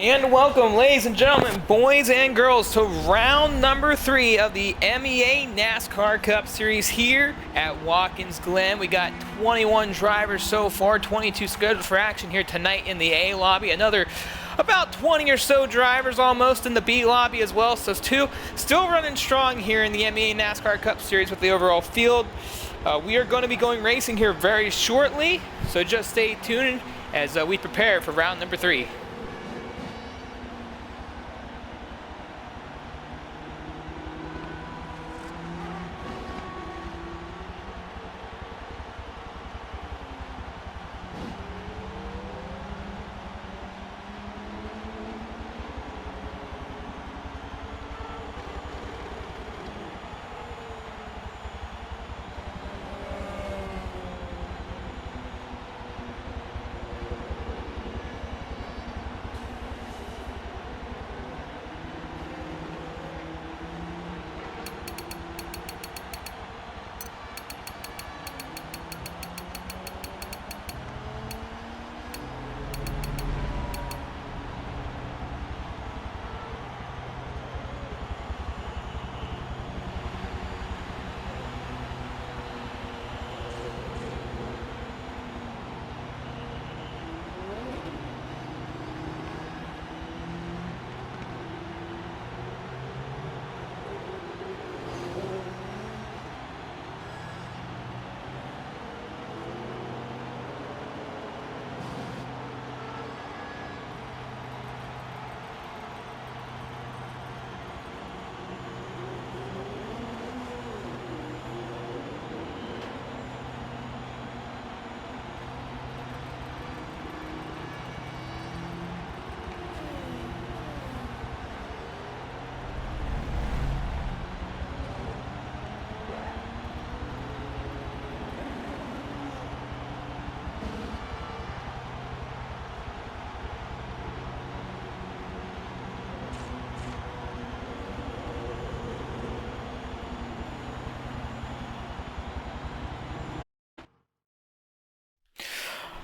And welcome, ladies and gentlemen, boys and girls, to round number 3 of the MEA NASCAR Cup Series here at Watkins Glen. We got 21 drivers so far, 22 scheduled for action here tonight in the A lobby. Another about 20 or so drivers almost in the B lobby as well. So two still running strong here in the MEA NASCAR Cup Series with the overall field. We are going to be going racing here very shortly, so just stay tuned as we prepare for round number 3.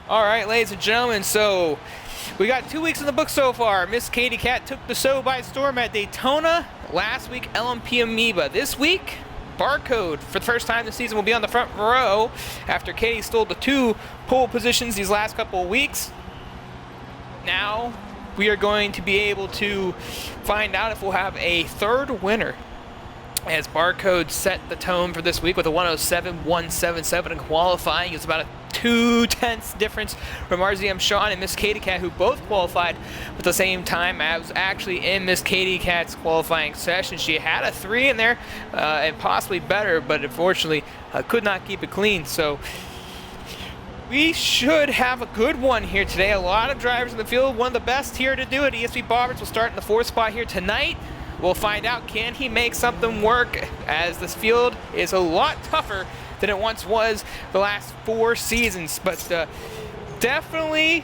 All right, ladies and gentlemen, so we got 2 weeks in the book so far. Miss Katie Cat took the show by storm at Daytona. Last week, LMP Amoeba. This week, Barcode, for the first time this season, will be on the front row after Katie stole the 2 pole positions these last couple of weeks. Now, we are going to be able to find out if we'll have a third winner, as Barcode set the tone for this week with a 107.177 in qualifying. It's about a 0.2 difference from RZM Sean and Miss Katie Cat, who both qualified at the same time. I was actually in Miss Katie Cat's qualifying session. She had a 3 in there and possibly better, but unfortunately could not keep it clean. So we should have a good one here today. A lot of drivers in the field, one of the best here to do it. ESP Bobberts will start in the 4th spot here tonight. We'll find out, can he make something work, as this field is a lot tougher than it once was the last 4 seasons. But definitely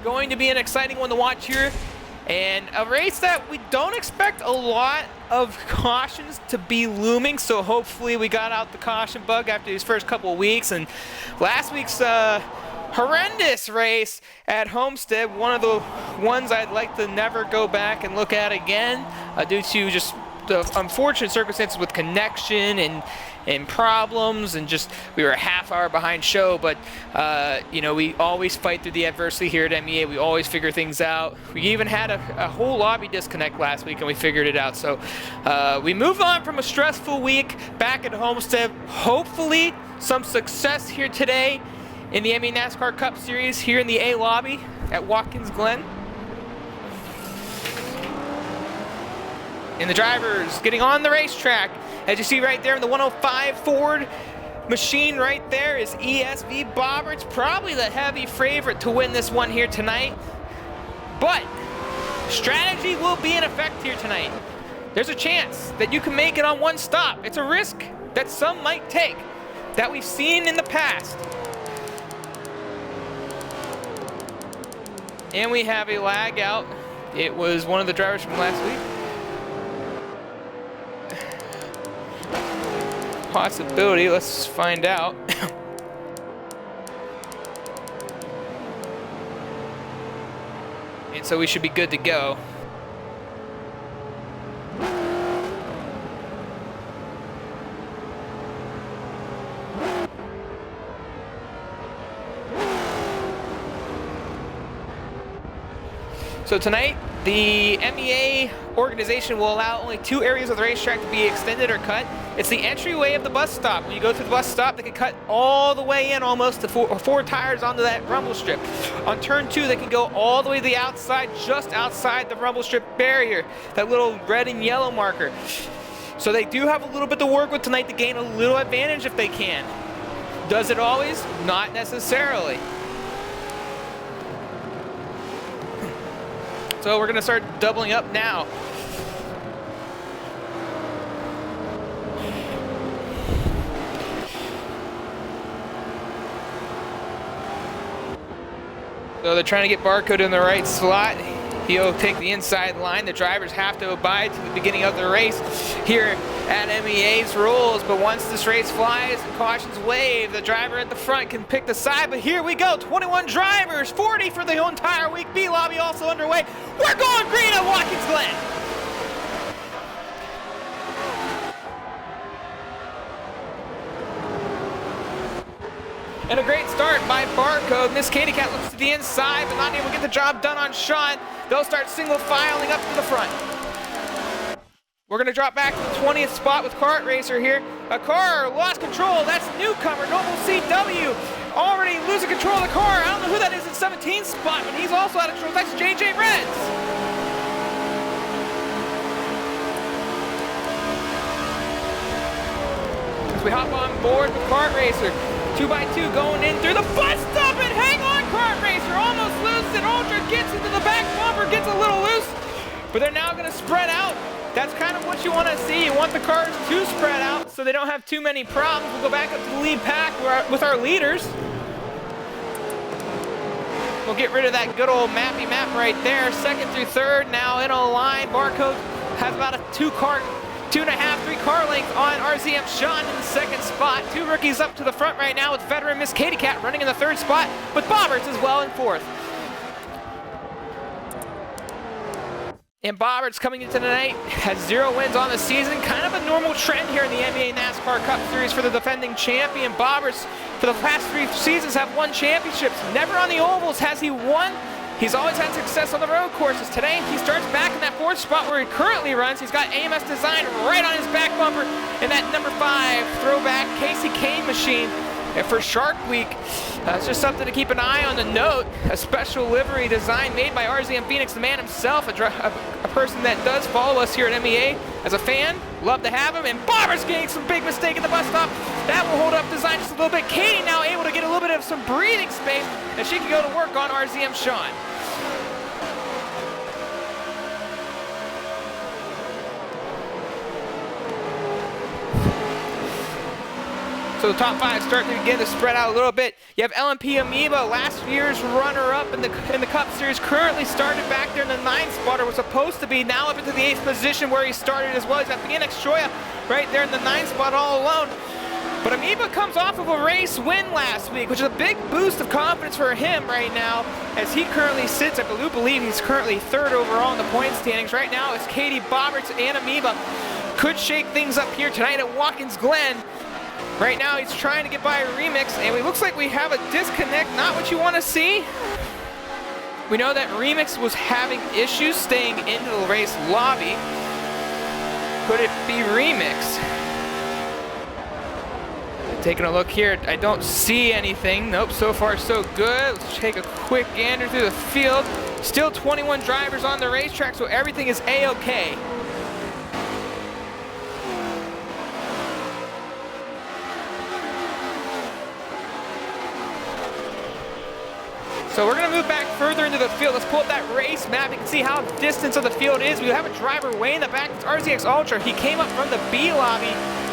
going to be an exciting one to watch here, and a race that we don't expect a lot of cautions to be looming. So hopefully we got out the caution bug after these first couple of weeks. And last week's horrendous race at Homestead, one of the ones I'd like to never go back and look at again due to just the unfortunate circumstances with connection and problems, and just we were a half hour behind show. But you know, we always fight through the adversity here at MEA. We always figure things out. We even had a whole lobby disconnect last week, and we figured it out. So we moved on from a stressful week back at Homestead. Hopefully some success here today in the MEA NASCAR Cup Series here in the A lobby at Watkins Glen. And the drivers getting on the racetrack. As you see right there in the 105 Ford machine right there is ESP Bobberts, probably the heavy favorite to win this one here tonight. But strategy will be in effect here tonight. There's a chance that you can make it on one stop. It's a risk that some might take, that we've seen in the past. And we have a lag out. It was one of the drivers from last week. Possibility, let's find out. And tonight, so we should be good to go. So tonight, the MEA organization will allow only 2 areas of the racetrack to be extended or cut. It's the entryway of the bus stop. When you go through the bus stop, they can cut all the way in almost to 4 tires onto that rumble strip. On turn 2, they can go all the way to the outside, just outside the rumble strip barrier, that little red and yellow marker. So they do have a little bit to work with tonight to gain a little advantage if they can. Does it always? Not necessarily. So we're gonna start doubling up now. So they're trying to get Barcode in the right slot. He'll take the inside line. The drivers have to abide to the beginning of the race here at MEA's rules. But once this race flies and cautions wave, the driver at the front can pick the side. But here we go, 21 drivers, 40 for the entire week. B Lobby also underway. We're going green at Watkins Glen. And a great start by Barcode. Miss Katie Cat looks to the inside, but not able to get the job done on Sean. They'll start single filing up to the front. We're gonna drop back to the 20th spot with Kart Racer here. A car lost control. That's newcomer, Noble CW. Already losing control of the car. I don't know who that is in 17th spot, but he's also out of control. That's JJ Reds. As we hop on board with Kart Racer. 2x2 going in through the bus stop and hang on, Kart Racer almost loose, and Ultra gets into the back bumper, gets a little loose, but they're now going to spread out. That's kind of what you want to see. You want the cars to spread out so they don't have too many problems. We'll go back up to the lead pack with our leaders. We'll get rid of that good old mappy map right there. Second through third now in a line. Barcode has about a 2.5, 3 car length on RZM Sean in the second spot. 2 rookies up to the front right now with veteran Miss Katie Cat running in the third spot, with Bobberts as well in fourth. And Bobberts coming into tonight has 0 wins on the season. Kind of a normal trend here in the MEA NASCAR Cup Series for the defending champion. Bobberts, for the past 3 seasons, have won championships. Never on the ovals has he won. He's always had success on the road courses. Today, he starts back in that 4th spot where he currently runs. He's got AMS Design right on his back bumper in that number 5 throwback Casey Kane machine. And for Shark Week, it's just something to keep an eye on. The note, a special livery design made by RZM Phoenix, the man himself, a person that does follow us here at MEA as a fan. Love to have him. And Bobber's getting some big mistake at the bus stop. That will hold up design just a little bit. Katie now able to get a little bit of some breathing space, and she can go to work on RZM Sean. So the top 5 starting to begin to spread out a little bit. You have LMP Amoeba, last year's runner-up in the Cup Series, currently started back there in the 9th spot, or was supposed to be, now up into the 8th position where he started as well. He's got Phoenix Troya right there in the 9th spot all alone. But Amoeba comes off of a race win last week, which is a big boost of confidence for him right now, as he currently sits, I do believe he's currently 3rd overall in the point standings. Right now it's Katie, Bobberts, and Amoeba. Could shake things up here tonight at Watkins Glen. Right now he's trying to get by a Remix, and it looks like we have a disconnect, not what you want to see. We know that Remix was having issues staying into the race lobby. Could it be Remix? Taking a look here, I don't see anything. Nope, so far so good. Let's take a quick gander through the field. Still 21 drivers on the racetrack, so everything is A-okay. So we're going to move back further into the field. Let's pull up that race map. You can see how distance of the field is. We have a driver way in the back. It's RZX Ultra. He came up from the B lobby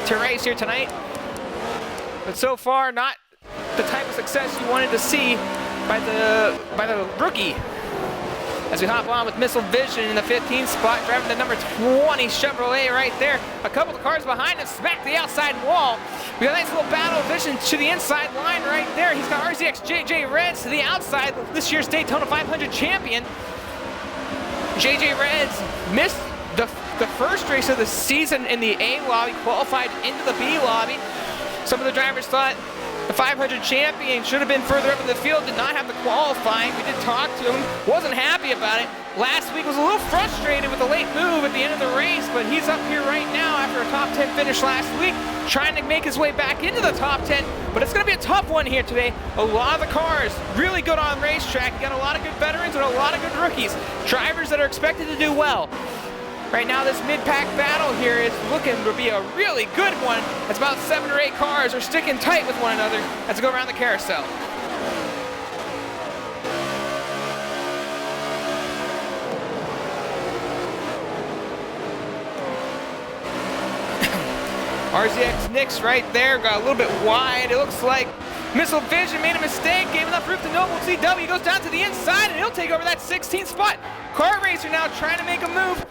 to race here tonight. But so far, not the type of success you wanted to see by the rookie. As we hop on with Missile Vision in the 15th spot, driving the number 20 Chevrolet right there. A couple of cars behind him smack the outside wall. We got a nice little battle vision to the inside line right there. He's got RZX JJ Reds to the outside, this year's Daytona 500 champion. JJ Reds missed the first race of the season in the A lobby, qualified into the B lobby. Some of the drivers thought the 500 champion should have been further up in the field, did not have to qualify. We did talk to him, wasn't happy about it. Last week was a little frustrated with the late move at the end of the race, but he's up here right now after a top 10 finish last week, trying to make his way back into the top 10, but it's gonna be a tough one here today. A lot of the cars really good on racetrack. You got a lot of good veterans and a lot of good rookies, drivers that are expected to do well. Right now, this mid-pack battle here is looking to be a really good one. It's about 7 or 8 cars are sticking tight with one another as we go around the carousel. RZX Nix right there, got a little bit wide. It looks like Missile Vision made a mistake, gave enough room to Noble CW, goes down to the inside, and he'll take over that 16th spot. Kart Racer now trying to make a move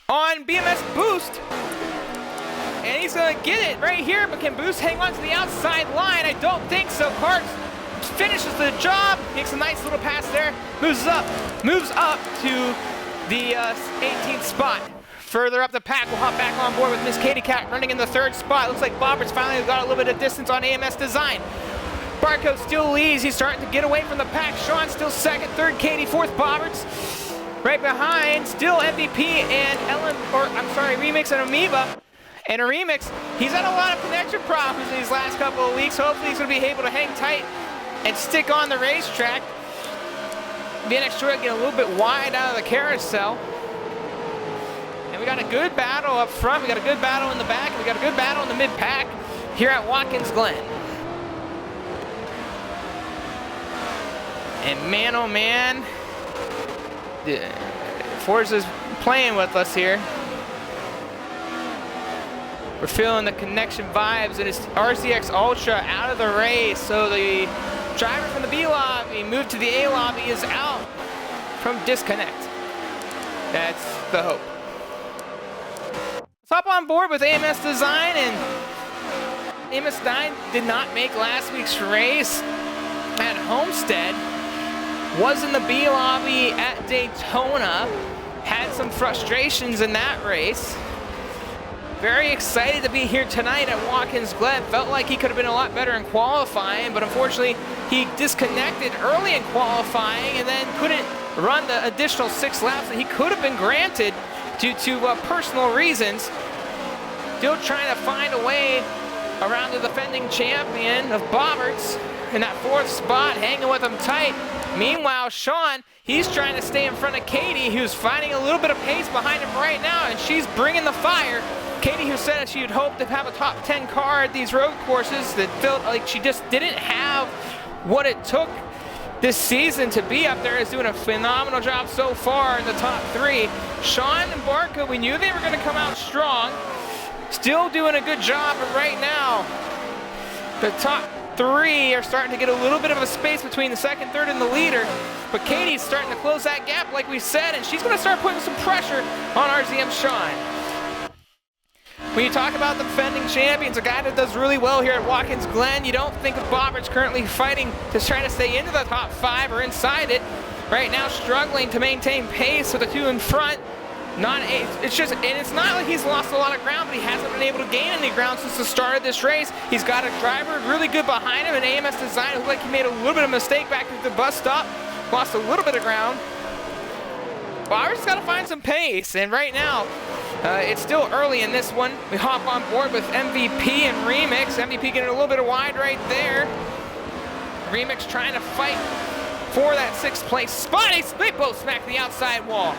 on BMS Boost, and he's gonna get it right here, but can Boost hang on to the outside line? I don't think so. Kart finishes the job, makes a nice little pass there, moves up to the 18th spot. Further up the pack, we'll hop back on board with Miss Katie Cat running in the 3rd spot. Looks like Bobbert's finally got a little bit of distance on AMS Design. Barco still leads, he's starting to get away from the pack. Sean still 2nd, 3rd Katie, 4th Bobberts. Right behind, still MVP and Remix and Amoeba. And a Remix, he's had a lot of connection problems in these last couple of weeks. Hopefully he's gonna be able to hang tight and stick on the racetrack. BNX Troy getting a little bit wide out of the carousel. And we got a good battle up front, we got a good battle in the back, and we got a good battle in the mid-pack here at Watkins Glen. And man, oh man, Forza's playing with us here. We're feeling the connection vibes, and it's RZX Ultra out of the race. So the driver from the B lobby moved to the A lobby is out from disconnect. That's the hope. Let's hop on board with AMS Design, and AMS Design did not make last week's race at Homestead. Was in the B lobby at Daytona, had some frustrations in that race. Very excited to be here tonight at Watkins Glen. Felt like he could have been a lot better in qualifying, but unfortunately he disconnected early in qualifying and then couldn't run the additional 6 laps that he could have been granted due to personal reasons. Still trying to find a way around the defending champion of Bobberts in that 4th spot, hanging with him tight. Meanwhile, Sean, he's trying to stay in front of Katie, who's finding a little bit of pace behind him right now, and she's bringing the fire. Katie, who said that she would hope to have a top 10 car at these road courses, that felt like she just didn't have what it took this season to be up there, is doing a phenomenal job so far in the top 3. Sean and Barca, we knew they were going to come out strong. Still doing a good job, but right now, the top 3 are starting to get a little bit of a space between the 2nd, 3rd, and the leader. But Katie's starting to close that gap like we said, and she's going to start putting some pressure on RZM Sean. When you talk about the defending champions, a guy that does really well here at Watkins Glen, you don't think of Bobberts currently fighting to try to stay into the top 5 or inside it. Right now struggling to maintain pace with the 2 in front. It's not like he's lost a lot of ground, but he hasn't been able to gain any ground since the start of this race. He's got a driver really good behind him, and AMS Design looked like he made a little bit of a mistake back at the bus stop. Lost a little bit of ground. Bobberts got to find some pace, and right now, it's still early in this one. We hop on board with MVP and Remix. MVP getting a little bit wide right there. Remix trying to fight for that 6th place spot. They both smack the outside wall.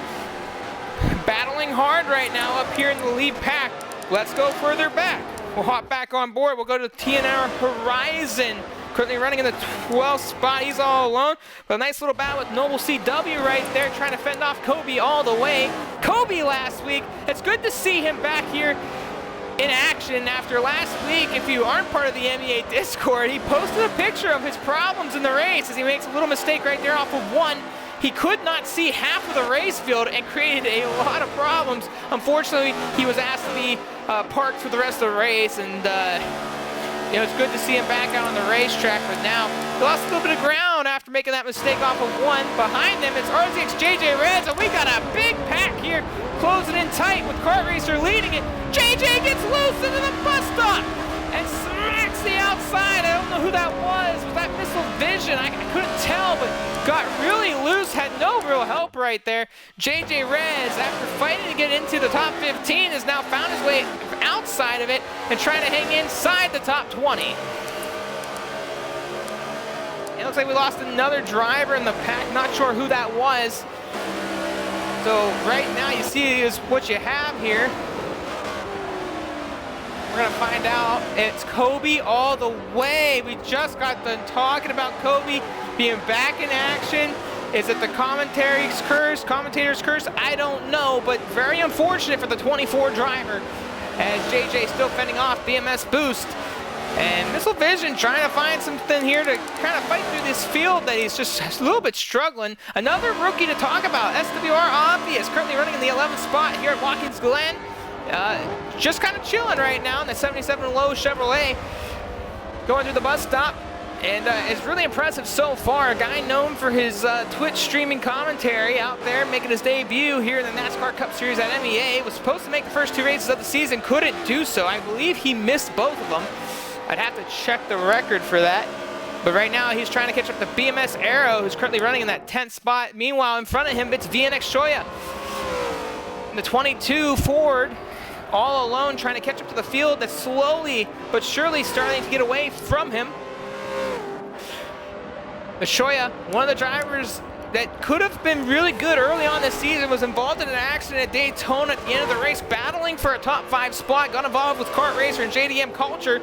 Battling hard right now up here in the lead pack. Let's go further back. We'll hop back on board. We'll go to TNR Horizon. Currently running in the 12th spot. He's all alone. But a nice little battle with Noble CW right there, trying to fend off Kobe all the way. Kobe last week. It's good to see him back here in action after last week. If you aren't part of the MEA Discord, he posted a picture of his problems in the race as he makes a little mistake right there off of 1. He could not see half of the race field and created a lot of problems. Unfortunately, he was asked to be parked for the rest of the race, and it's good to see him back out on the racetrack, but now he lost a little bit of ground Daytona after making that mistake off of 1. Behind them, it's RZX JJ Reds, and we got a big pack here, closing in tight with Kart Racer leading it. JJ gets loose into the bus stop and smacks the outside. I don't know who that was. Was that Missile Vision? I couldn't tell, but got really loose, had no real help right there. JJ Reds, after fighting to get into the top 15, has now found his way outside of it and trying to hang inside the top 20. It looks like we lost another driver in the pack. Not sure who that was. So right now you see is what you have here. We're gonna find out. It's Kobe all the way. We just got done talking about Kobe being back in action. Is it the commentator's curse? I don't know, but very unfortunate for the 24 driver as JJ still fending off BMS Boost. And Missile Vision trying to find something here to kind of fight through this field that he's just a little bit struggling. Another rookie to talk about, SWR Obvious, currently running in the 11th spot here at Watkins Glen. Just kind of chilling right now in the 77 Low Chevrolet, going through the bus stop. And it's really impressive so far. A guy known for his Twitch streaming commentary out there, making his debut here in the NASCAR Cup Series at MEA. Was supposed to make the first 2 races of the season, couldn't do so. I believe he missed both of them. I'd have to check the record for that. But right now he's trying to catch up to BMS Arrow, who's currently running in that 10th spot. Meanwhile, in front of him, it's VNX Shoya. The 22 Ford, all alone, trying to catch up to the field that's slowly but surely starting to get away from him. The Shoya, one of the drivers that could have been really good early on this season, was involved in an accident at Daytona at the end of the race, battling for a top 5 spot, got involved with Kart Racer and JDM Culture.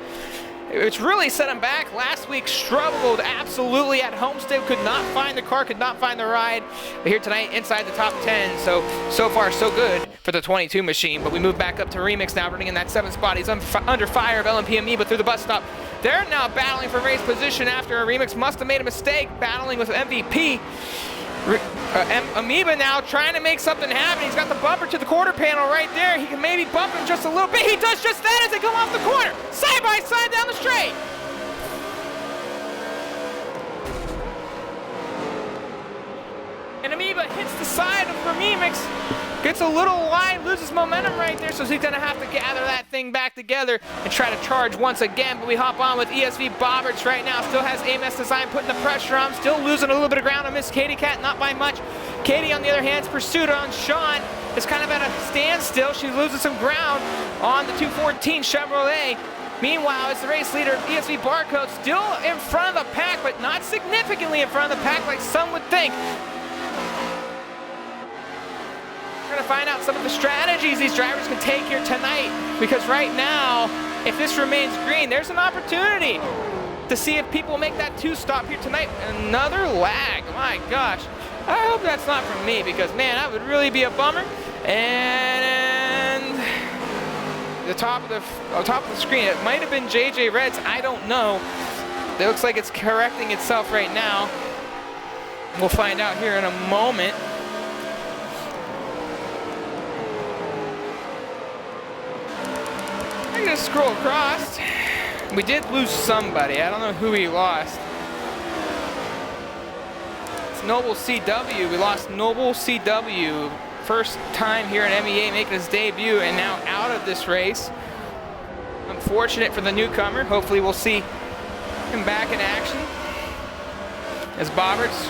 It's really set him back. Last week struggled absolutely at Homestead, could not find the car, could not find the ride. But here tonight, inside the top 10, so far so good for the 22 machine. But we move back up to Remix now, running in that 7th spot. He's under fire of LMP but through the bus stop. They're now battling for race position after a Remix must have made a mistake, battling with MVP. Amoeba now trying to make something happen. He's got the bumper to the quarter panel right there. He can maybe bump him just a little bit. He does just that as they come off the corner. Side by side down the straight. And Amoeba hits the side of Remix. Gets a little wide, loses momentum right there, so he's gonna have to gather that thing back together and try to charge once again. But we hop on with ESV Bobberts right now. Still has AMS Design putting the pressure on. Still losing a little bit of ground on Miss Katie Cat, not by much. Katie, on the other hand, pursued on Sean. Is kind of at a standstill. She's losing some ground on the 214 Chevrolet. Meanwhile, it's the race leader, ESV Barcode, still in front of the pack, but not significantly in front of the pack like some would think. We're going to find out some of the strategies these drivers can take here tonight, because right now, if this remains green, there's an opportunity to see if people make that 2-stop here tonight. Another lag, my gosh. I hope that's not from me, because man, that would really be a bummer. And the top of the screen, it might have been JJ Reds, I don't know. It looks like it's correcting itself right now. We'll find out here in a moment. Just scroll across. We did lose somebody. I don't know who we lost. It's Noble CW. We lost Noble CW. First time here at MEA making his debut and now out of this race. Unfortunate for the newcomer. Hopefully we'll see him back in action. As Bobberts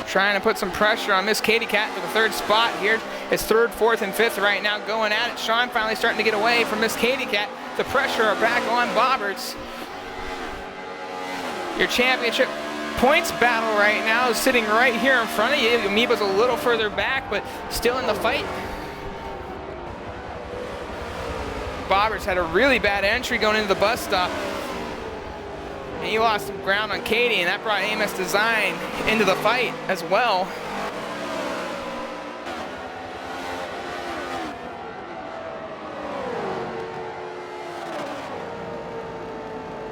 trying to put some pressure on Miss Katie Cat for the 3rd spot here. It's 3rd, 4th, and 5th right now going at it. Sean finally starting to get away from Miss Katie Cat. The pressure are back on Bobberts. Your championship points battle right now is sitting right here in front of you. Amoeba's a little further back, but still in the fight. Bobberts had a really bad entry going into the bus stop. And he lost some ground on Katie, and that brought AMS Design into the fight as well.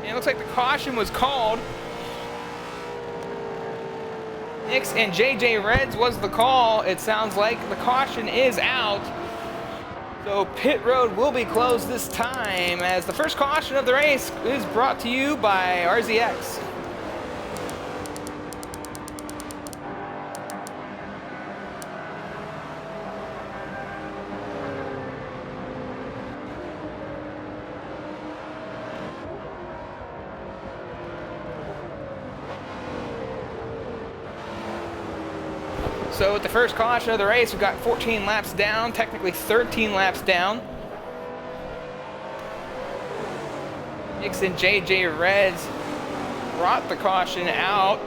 And it looks like the caution was called. Nix and JJ Reds was the call. It sounds like the caution is out. So pit road will be closed this time as the first caution of the race is brought to you by RZX. So with the first caution of the race, we've got 14 laps down, technically 13 laps down. Nixon JJ Reds brought the caution out.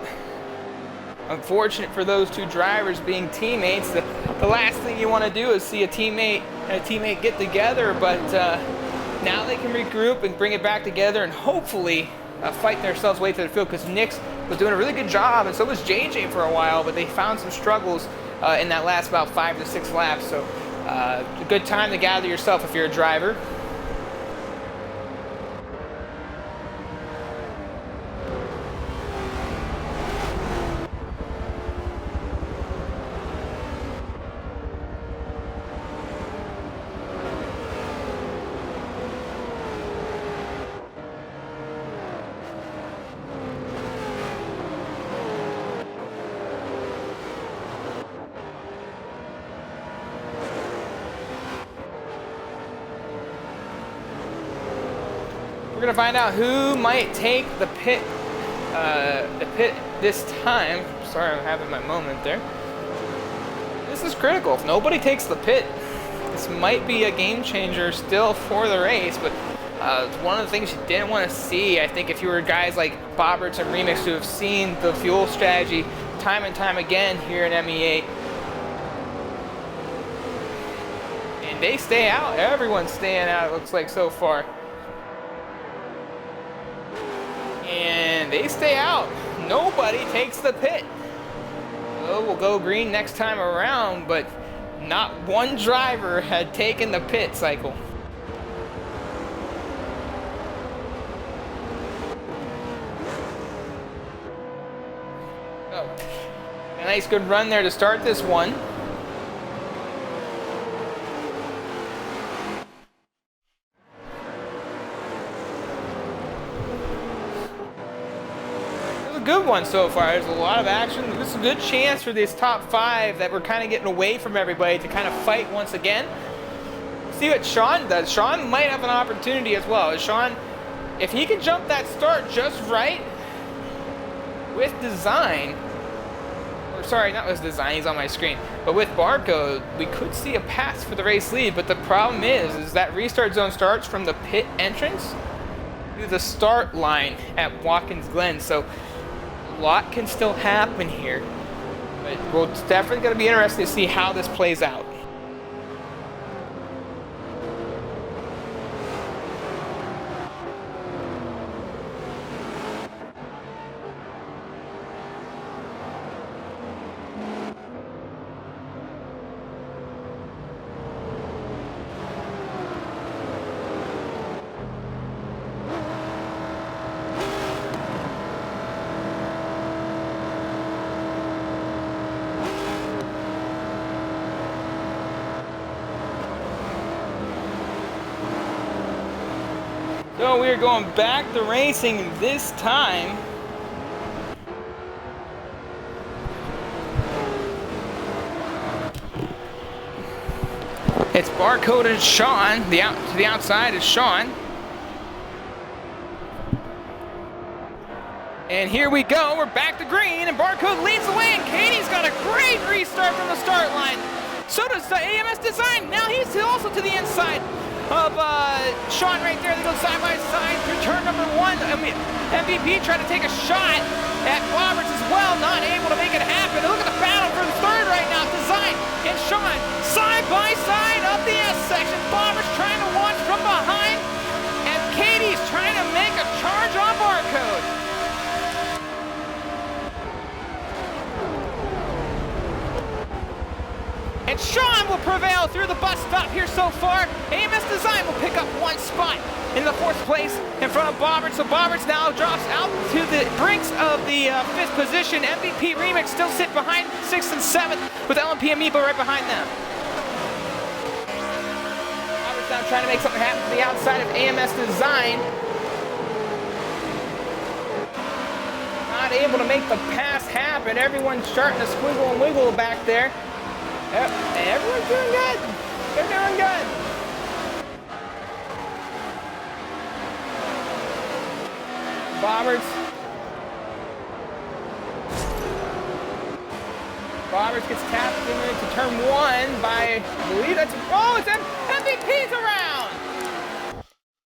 Unfortunate for those two drivers being teammates. The last thing you want to do is see a teammate and a teammate get together, but now they can regroup and bring it back together and hopefully fight themselves way to the field, because Nix was doing a really good job, and so was JJ for a while, but they found some struggles in that last about 5 to 6 laps. So a good time to gather yourself if you're a driver. We're gonna find out who might take the pit this time. Sorry, I'm having my moment there. This is critical. If nobody takes the pit, this might be a game changer still for the race, but it's one of the things you didn't want to see. I think if you were guys like Bobberts and Remix who have seen the fuel strategy time and time again here in MEA, and they stay out. Everyone's staying out, it looks like, so far. And they stay out. Nobody takes the pit. Well, we'll go green next time around, but not one driver had taken the pit cycle. Oh, a nice good run there to start this one. Good one so far. There's a lot of action. This is a good chance for this top 5 that we're kind of getting away from everybody to kind of fight once again. See what Sean does. Sean might have an opportunity as well. Sean, if he can jump that start just right with design, or sorry, not with design, he's on my screen, but with Barcode, we could see a pass for the race lead. But the problem is that restart zone starts from the pit entrance to the start line at Watkins Glen. So a lot can still happen here, but we're definitely going to be interested to see how this plays out. So we are going back to racing this time. It's Barcode and Sean. To the outside is Sean. And here we go. We're back to green, and Barcode leads the way, and Katie's got a great restart from the start line. So does the AMS Design. Now he's also to the inside of Sean right there. They go side by side through turn number 1. MVP tried to take a shot at Roberts as well, not able to make it happen. Look at the battle for the third right now. Design and Sean side by side up the S section. Roberts trying to launch from behind, and Katie's trying to make a charge on Barcode. And Sean will prevail through the bus stop here so far. AMS Design will pick up 1 spot in the 4th place in front of Bobberts. So Bobberts now drops out to the brinks of the 5th position. MVP Remix still sit behind 6th and 7th with LMP Amoeba right behind them. Bobberts now trying to make something happen to the outside of AMS Design. Not able to make the pass happen. Everyone's starting to squiggle and wiggle back there. Everyone's doing good. They're doing good. Roberts gets tapped into turn 1 by, I believe that's, oh, it's MVP's around!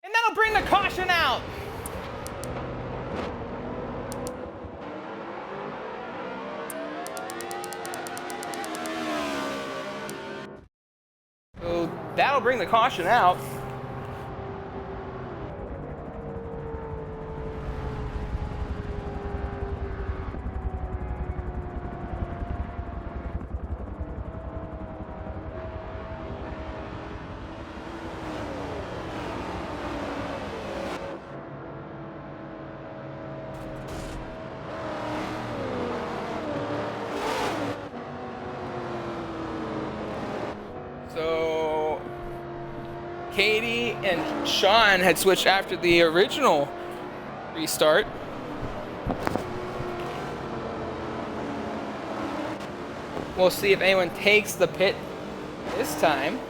And that'll bring the caution out. So that'll bring the caution out. So Katie and Sean had switched after the original restart. We'll see if anyone takes the pit this time.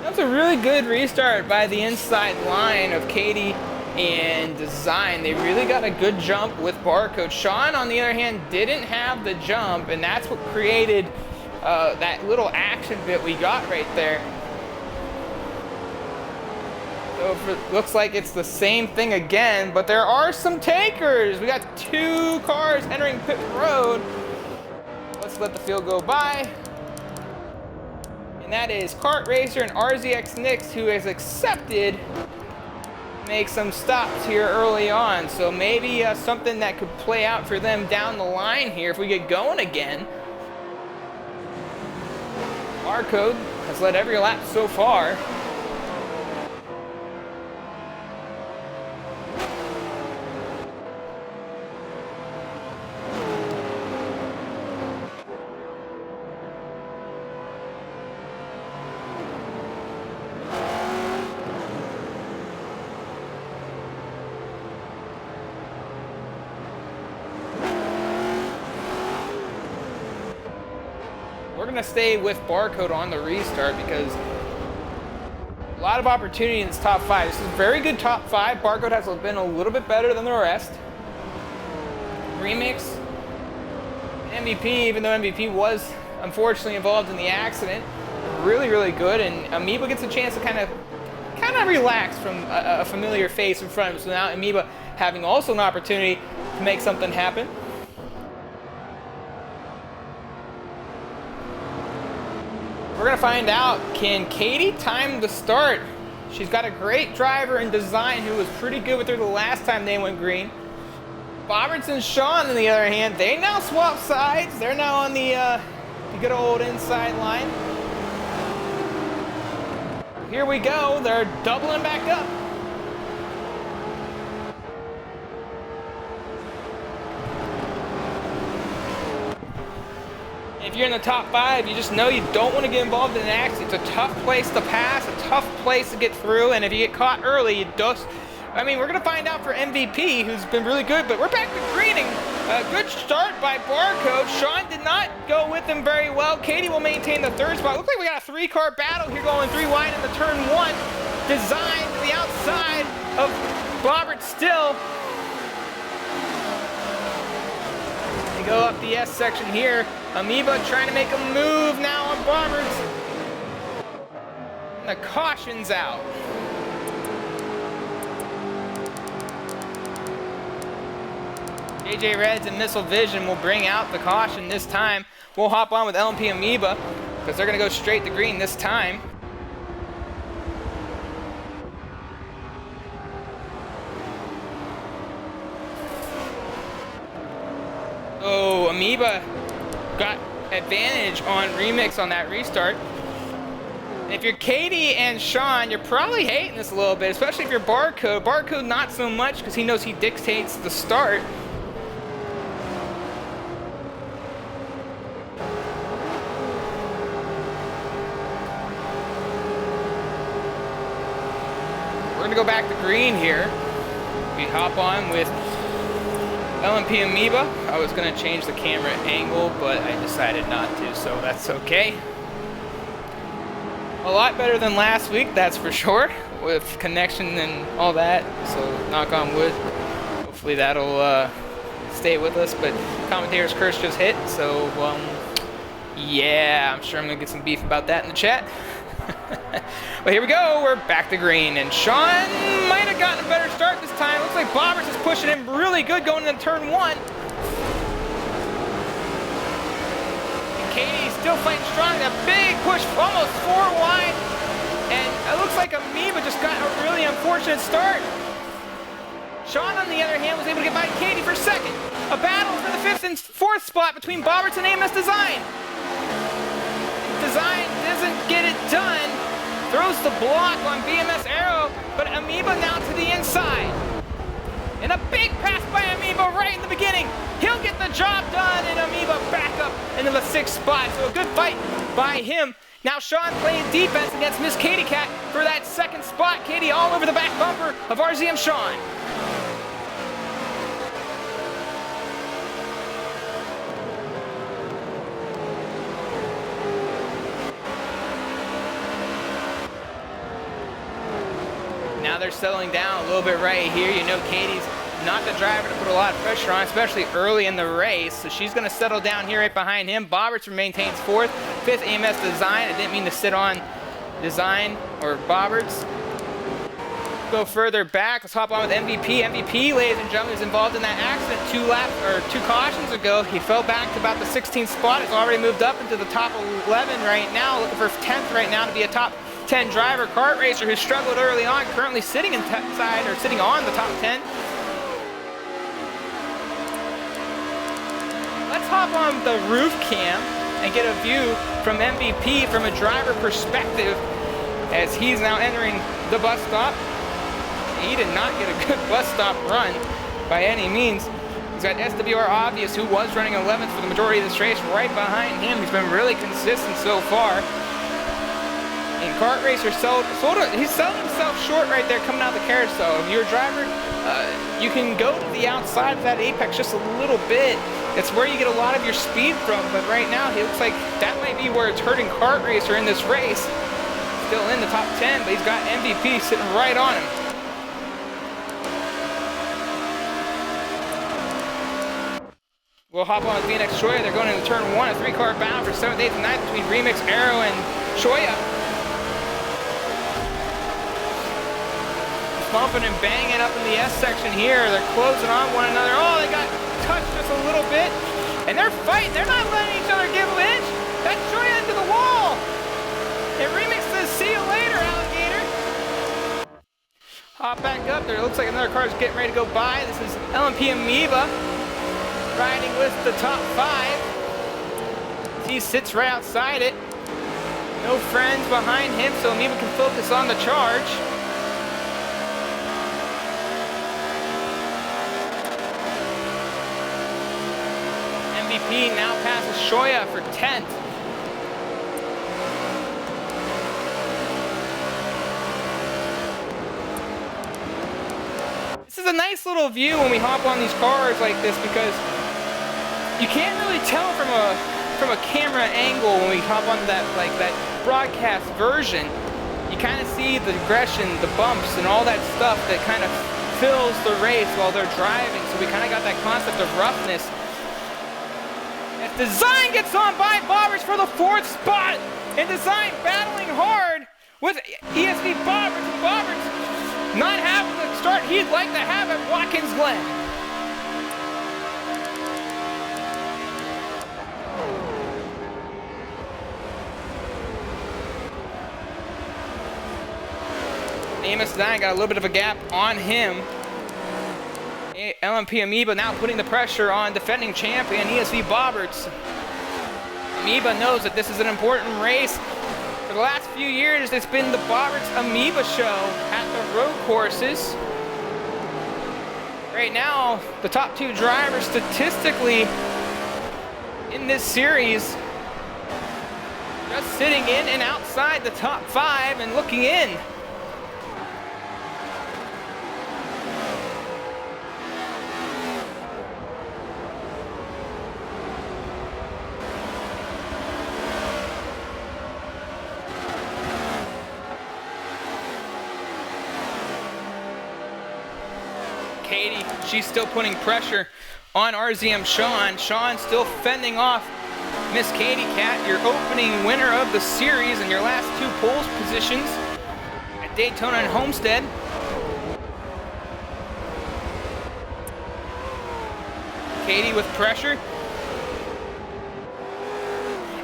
That's a really good restart by the inside line of Katie and Design. They really got a good jump with Barcode. Sean, on the other hand, didn't have the jump, and that's what created that little action bit we got right there. So it looks like it's the same thing again, but there are some takers. We got 2 cars entering pit road. Let's let the field go by. And that is Kart Racer and RZX Nix, who has accepted make some stops here early on. So maybe something that could play out for them down the line here if we get going again. Barcode has led every lap so far. We're going to stay with Barcode on the restart because a lot of opportunity in this top 5. This is a very good top 5. Barcode has been a little bit better than the rest. Remix, MVP, even though MVP was unfortunately involved in the accident, really, really good. And Amoeba gets a chance to kind of relax from a familiar face in front of him. So now Amoeba having also an opportunity to make something happen. We're going to find out, can Katie time the start? She's got a great driver in Design who was pretty good with her the last time they went green. Roberts and Sean, on the other hand, they now swap sides. They're now on the good old inside line. Here we go. They're doubling back up. If you're in the top 5, you just know you don't want to get involved in an accident. It's a tough place to pass, a tough place to get through, and if you get caught early, you just... I mean, we're going to find out for MVP, who's been really good, but we're back to greening. A good start by Barcode. Sean did not go with him very well. Katie will maintain the 3rd spot. Looks like we got a 3-car battle here going 3 wide into turn 1. Design to the outside of Robert still. They go up the S section here. Amoeba trying to make a move now on Roberts. And the caution's out. JJ Reds and Missile Vision will bring out the caution this time. We'll hop on with LMP Amoeba because they're going to go straight to green this time. So Amoeba got advantage on Remix on that restart. And if you're Katie and Sean, you're probably hating this a little bit, especially if you're Barcode. Barcode not so much because he knows he dictates the start. We're gonna go back to green here. We hop on with LMP Amoeba. I was gonna change the camera angle, but I decided not to, so that's okay. A lot better than last week, that's for sure, with connection and all that, so knock on wood. Hopefully that'll stay with us, but commentator's curse just hit, so, yeah, I'm sure I'm going to get some beef about that in the chat. But here we go, we're back to green, and Sean might have gotten a better start this time. Looks like Bobberts is pushing him really good going into turn 1. And Katie still fighting strong, that big push, almost 4 wide. And it looks like Amoeba just got a really unfortunate start. Sean, on the other hand, was able to get by Katie for second. A battle for the 5th and 4th spot between Bobberts and AMS Design. Design doesn't get it done. Throws the block on BMS Aero, but Amoeba now to the inside. And a big pass by Amoeba right in the beginning. He'll get the job done, and Amoeba back up into the 6th spot. So a good fight by him. Now Sean playing defense against Miss Katie Cat for that 2nd spot. Katie all over the back bumper of RZM Sean. Now they're settling down a little bit right here. You know Katie's not the driver to put a lot of pressure on, especially early in the race. So she's going to settle down here right behind him. Bobberts maintains 4th. 5th, AMS Design. I didn't mean to sit on Design or Bobberts. Go further back. Let's hop on with MVP. MVP, ladies and gentlemen, is involved in that accident 2 cautions ago. He fell back to about the 16th spot. He's already moved up into the top 11 right now. Looking for 10th right now to be a top 10 driver. Kart racer who struggled early on, currently sitting inside or sitting on the top 10. Let's hop on the roof cam and get a view from MVP from a driver perspective as he's now entering the bus stop. He did not get a good bus stop run by any means. He's got SWR Obvious, who was running 11th for the majority of this race, right behind him. He's been really consistent so far. And Kart Racer he's selling himself short right there coming out the carousel. If you're a driver, you can go to the outside of that apex just a little bit. That's where you get a lot of your speed from, but right now he looks like that might be where it's hurting Kart Racer in this race. Still in the top 10, but he's got MVP sitting right on him. We'll hop on with VNX Shoya. They're going into turn 1, a 3-car battle for 7th, 8th, and 9th between Remix, Aero, and Shoya. Bumping and banging up in the S section here. They're closing on one another. Oh, they got touched just a little bit. And they're fighting. They're not letting each other give an inch. That's Shoya into the wall. And Remix says, see you later, alligator. Hop back up there. It looks like another car's getting ready to go by. This is LMP Amoeba riding with the top 5. He sits right outside it. No friends behind him, so Amoeba can focus on the charge. MVP now passes Shoya for 10th. This is a nice little view when we hop on these cars like this because you can't really tell from a camera angle when we hop onto that broadcast version. You kind of see the aggression, the bumps, and all that stuff that kind of fills the race while they're driving. So we kind of got that concept of roughness. As Design gets on by Bobberts for the 4th spot, and Design battling hard with ESV Bobberts, and Bobberts not having the start he'd like to have at Watkins Glen. AMS Design got a little bit of a gap on him. LMP Amoeba now putting the pressure on defending champion ESV Bobberts. Amoeba knows that this is an important race. For the last few years, it's been the Bobberts Amoeba show at the road courses. Right now, the top 2 drivers statistically in this series just sitting in and outside the top 5 and looking in. Katie, she's still putting pressure on RZM Sean. Sean still fending off Miss Katie Cat, your opening winner of the series in your last 2 pole positions at Daytona and Homestead. Katie with pressure.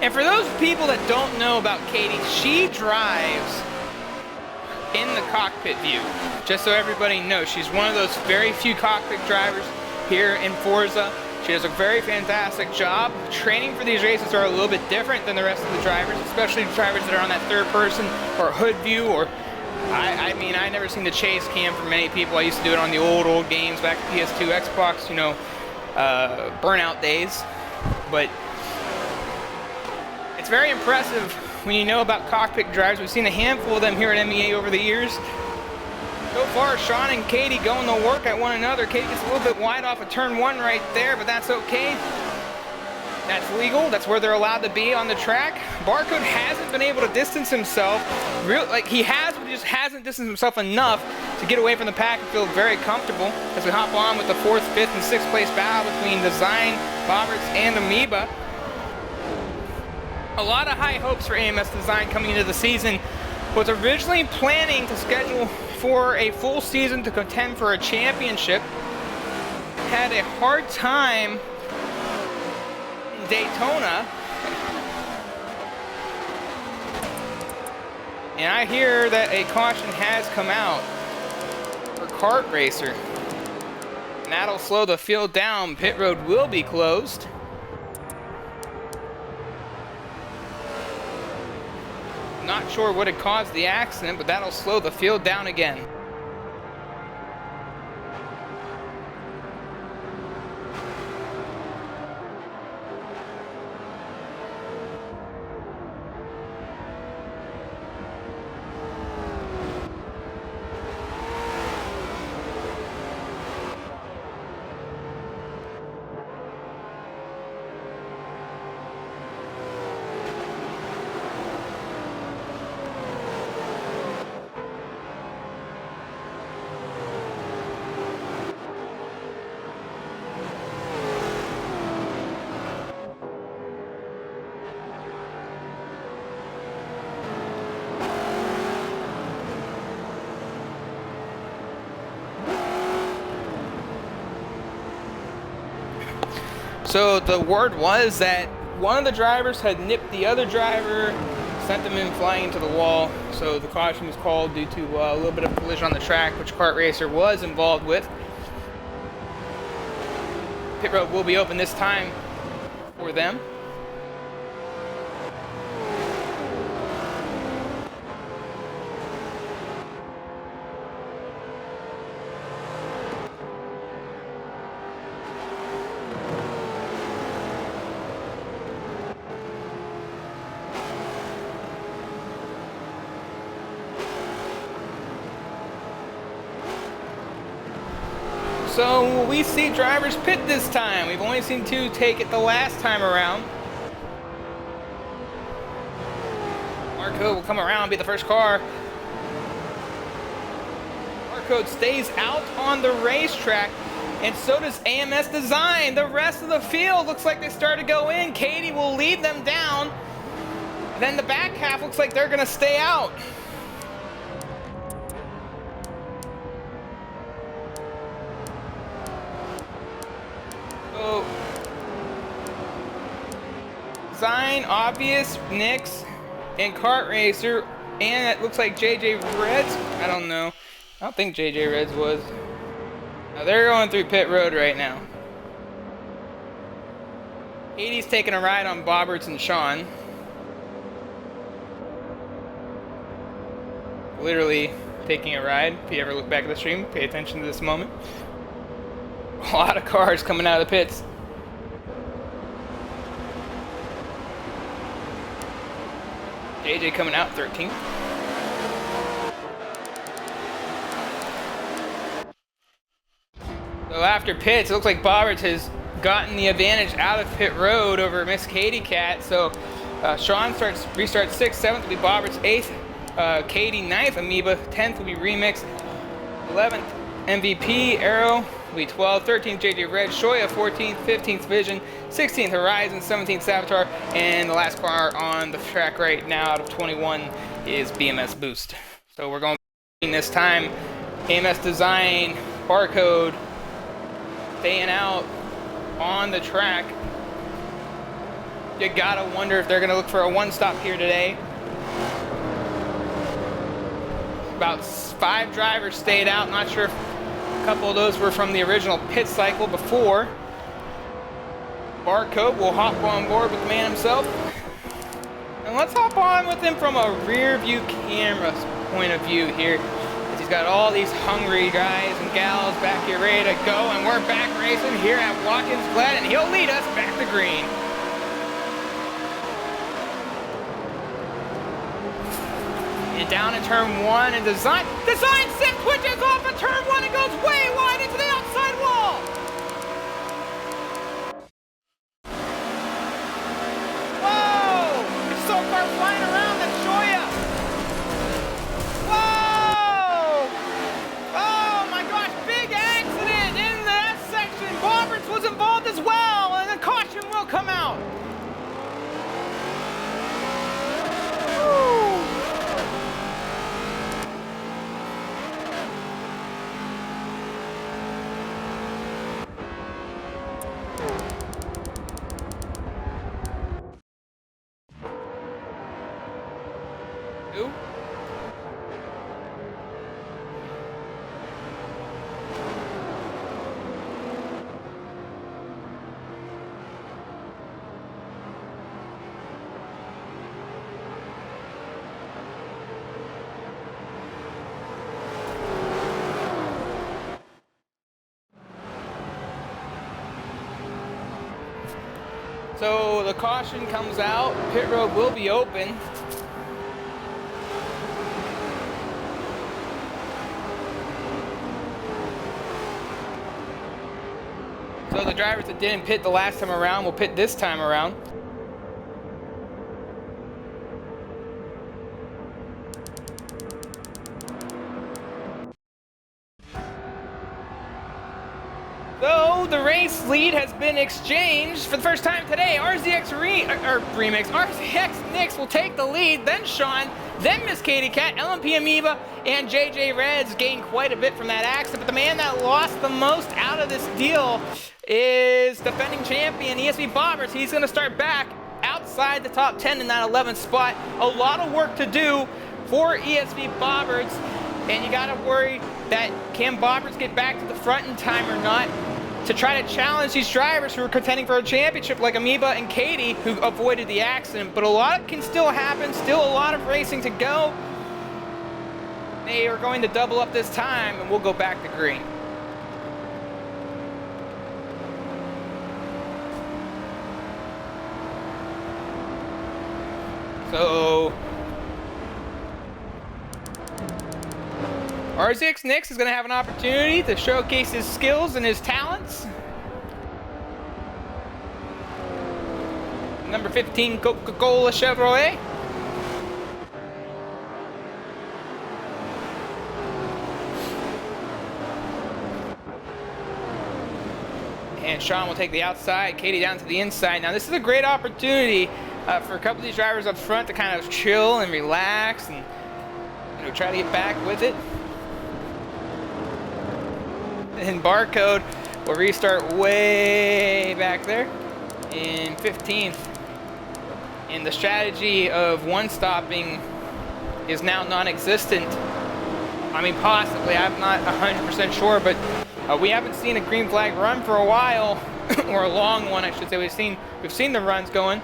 And for those people that don't know about Katie, she drives in the cockpit view. Just so everybody knows, she's one of those very few cockpit drivers here in Forza. She does a very fantastic job. Training for these races are a little bit different than the rest of the drivers, especially the drivers that are on that third person or hood view, or I mean, I never seen the chase cam for many people. I used to do it on the old games back at PS2, Xbox, you know, burnout days. But it's very impressive when you know about cockpit drives. We've seen a handful of them here at MEA over the years. So far, Sean and Katie going to work at one another. Katie gets a little bit wide off of turn 1 right there, but that's okay. That's legal. That's where they're allowed to be on the track. Barcode hasn't been able to distance himself. He has, but he just hasn't distanced himself enough to get away from the pack and feel very comfortable as we hop on with the 4th, 5th, and 6th place battle between Design, Bobberts, and Amoeba. A lot of high hopes for AMS Design coming into the season. Was originally planning to schedule for a full season to contend for a championship. Had a hard time in Daytona. And I hear that a caution has come out for Kart Racer. And that'll slow the field down. Pit road will be closed. Not sure what had caused the accident, but that'll slow the field down again. So the word was that one of the drivers had nipped the other driver, sent them in flying into the wall. So the caution was called due to a little bit of collision on the track, which Kart Racer was involved with. Pit road will be open this time for them. So will we see drivers pit this time? We've only seen 2 take it the last time around. Barcode will come around and be the first car. Barcode stays out on the racetrack, and so does AMS Design. The rest of the field looks like they start to go in. Katie will lead them down. Then the back half looks like they're gonna stay out. Design, Obvious, Nix, and Kart Racer, and it looks like JJ Reds. I don't know. I don't think JJ Reds was. Now they're going through pit road right now. Katie's taking a ride on Bobberts and Sean. Literally taking a ride. If you ever look back at the stream, pay attention to this moment. A lot of cars coming out of the pits. JJ coming out 13th. So after pits, it looks like Bobberts has gotten the advantage out of pit road over Miss Katie Cat. So Sean restarts 6th, 7th will be Bobberts, 8th, Katie 9th, Amoeba 10th will be Remix, 11th MVP, Arrow, will be 12th, 13th JJ Red, Shoya 14th, 15th Vision, 16th Horizon, 17th Savitar, and the last car on the track right now out of 21 is BMS Boost. So we're going this time. AMS Design, Barcode, staying out on the track. You gotta wonder if they're gonna look for a one-stop here today. About 5 drivers stayed out. Not sure if a couple of those were from the original pit cycle before. Barcode will hop on board with the man himself. And let's hop on with him from a rear view camera point of view here. He's got all these hungry guys and gals back here ready to go, and we're back racing here at Watkins Glen, and he'll lead us back to green. And down in turn 1, and Design 6 twitches off of turn 1 and goes way wide into the outside wall. Whoa! There's so far flying around that Shoya. Whoa! Oh my gosh, big accident in that section. Bobberts was involved as well, and the caution will come out. Woo! So the caution comes out, pit road will be open. So the drivers that didn't pit the last time around will pit this time around. So the race lead has been exchanged for the first time today. RZX Nix will take the lead, then Sean, then Miss Katie Cat, LMP Amoeba, and JJ Reds gained quite a bit from that accident. But the man that lost the most out of this deal is defending champion ESV Bobbers. He's going to start back outside the top 10 in that 11th spot. A lot of work to do for ESV Bobbers, and you got to worry that can Bobbers get back to the front in time or not to try to challenge these drivers who are contending for a championship like Amoeba and Katie, who avoided the accident. But a lot can still happen, still a lot of racing to go. They are going to double up this time, and we'll go back to green. So RZX Nix is going to have an opportunity to showcase his skills and his talents. Number 15 Coca-Cola Chevrolet. And Sean will take the outside, Katie down to the inside. Now this is a great opportunity for a couple of these drivers up front to kind of chill and relax and try to get back with it. And Barcode will restart way back there in 15th. And the strategy of one-stopping is now non-existent. I mean, possibly. I'm not 100% sure, but we haven't seen a green flag run for a while, or a long one, I should say. We've seen the runs going.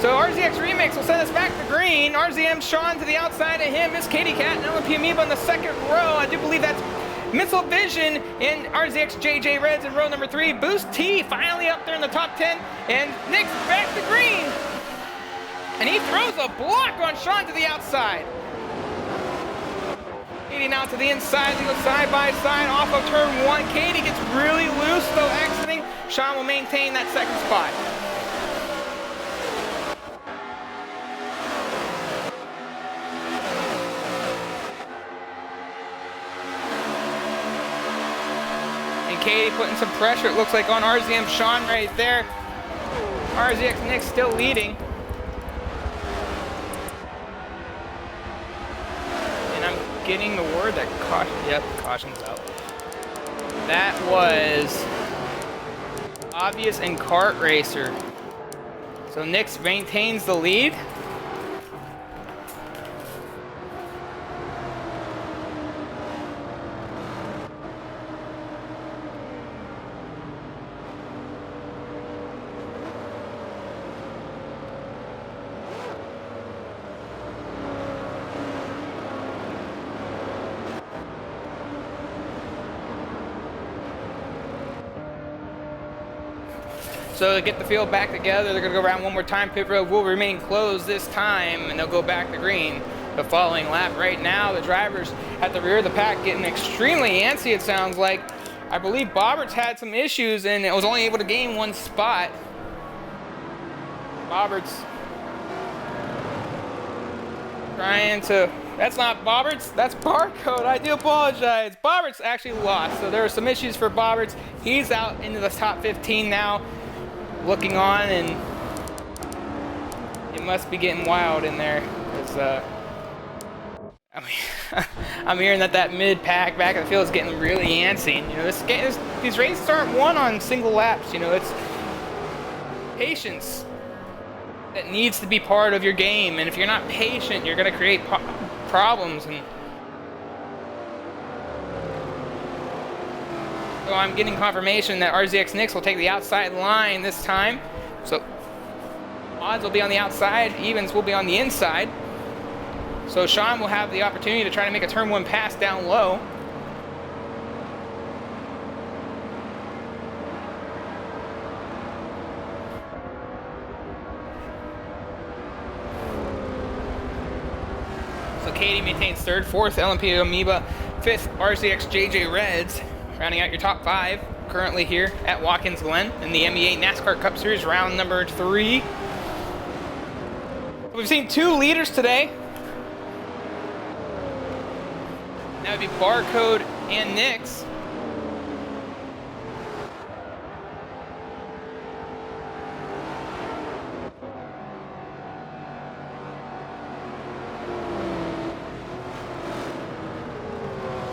So RZX Remix will send us back to green. RZM Sean to the outside of him. Miss Katie Cat and LMP Amoeba in the second row. I do believe that's Missile Vision and RZX JJ Reds in row number 3. Boost T finally up there in the top 10. And Nick's back to green. And he throws a block on Sean to the outside. Katie now to the inside. They go side by side off of turn 1. Katie gets really loose, though exiting. Sean will maintain that second spot. Katie putting some pressure, it looks like, on RZM Sean right there. RZX Nick still leading. And I'm getting the word that caution, yep, caution's out. That was Obvious and Kart Racer. So Nix maintains the lead. So to get the field back together, they're going to go around one more time. Pit road will remain closed this time, and they'll go back to green the following lap. Right now, the drivers at the rear of the pack getting extremely antsy, it sounds like. I believe Bobberts had some issues, and it was only able to gain one spot. Bobberts trying to... That's not Bobberts, that's Barcode. I do apologize. Bobberts actually lost, so there are some issues for Bobberts. He's out into the top 15 now. Looking on, and it must be getting wild in there. I mean, I'm hearing that mid-pack back in the field is getting really antsy. And, you know, these races aren't won on single laps. You know, it's patience that needs to be part of your game. And if you're not patient, you're going to create problems. And so I'm getting confirmation that RZX Nix will take the outside line this time. So odds will be on the outside, evens will be on the inside. So Sean will have the opportunity to try to make a turn one pass down low. So Katie maintains third, fourth LMP Amoeba, fifth RZX JJ Reds. Rounding out your top five currently here at Watkins Glen in the MEA NASCAR Cup Series round number 3. We've seen two leaders today. That would be Barcode and Nix.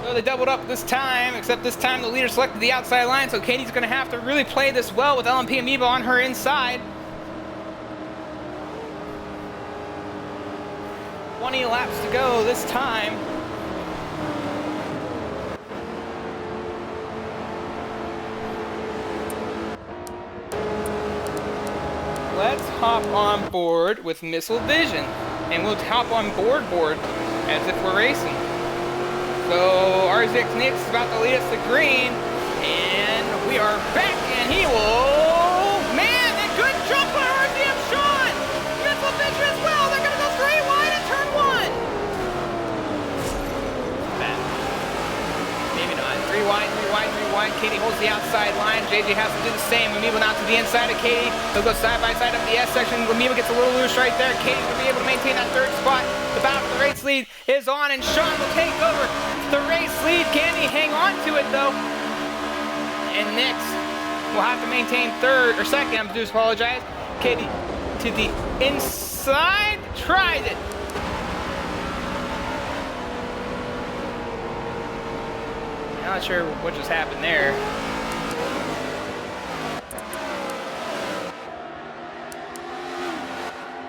So they doubled up this time, except this time the leader selected the outside line, so Katie's going to have to really play this well with LMP Amoeba on her inside. 20 laps to go this time. Let's hop on board with Missile Vision, and we'll hop on board as if we're racing. So RZX Nix is about to lead us to green, and we are back, and he will... Man, a good jump by RZM Sean! Missile Vision as well, they're gonna go straight wide in turn one! Bad. Maybe not. Three wide. Katie holds the outside line. JJ has to do the same. Amoeba now to the inside of Katie. They'll go side by side up the S section. Amoeba gets a little loose right there. Katie's gonna be able to maintain that third spot. The battle for the race lead is on, and Sean will take over the race lead. Can he hang on to it though? And Nix will have to maintain third or second. I do apologize. Katie to the inside. Tried it. Not sure what just happened there.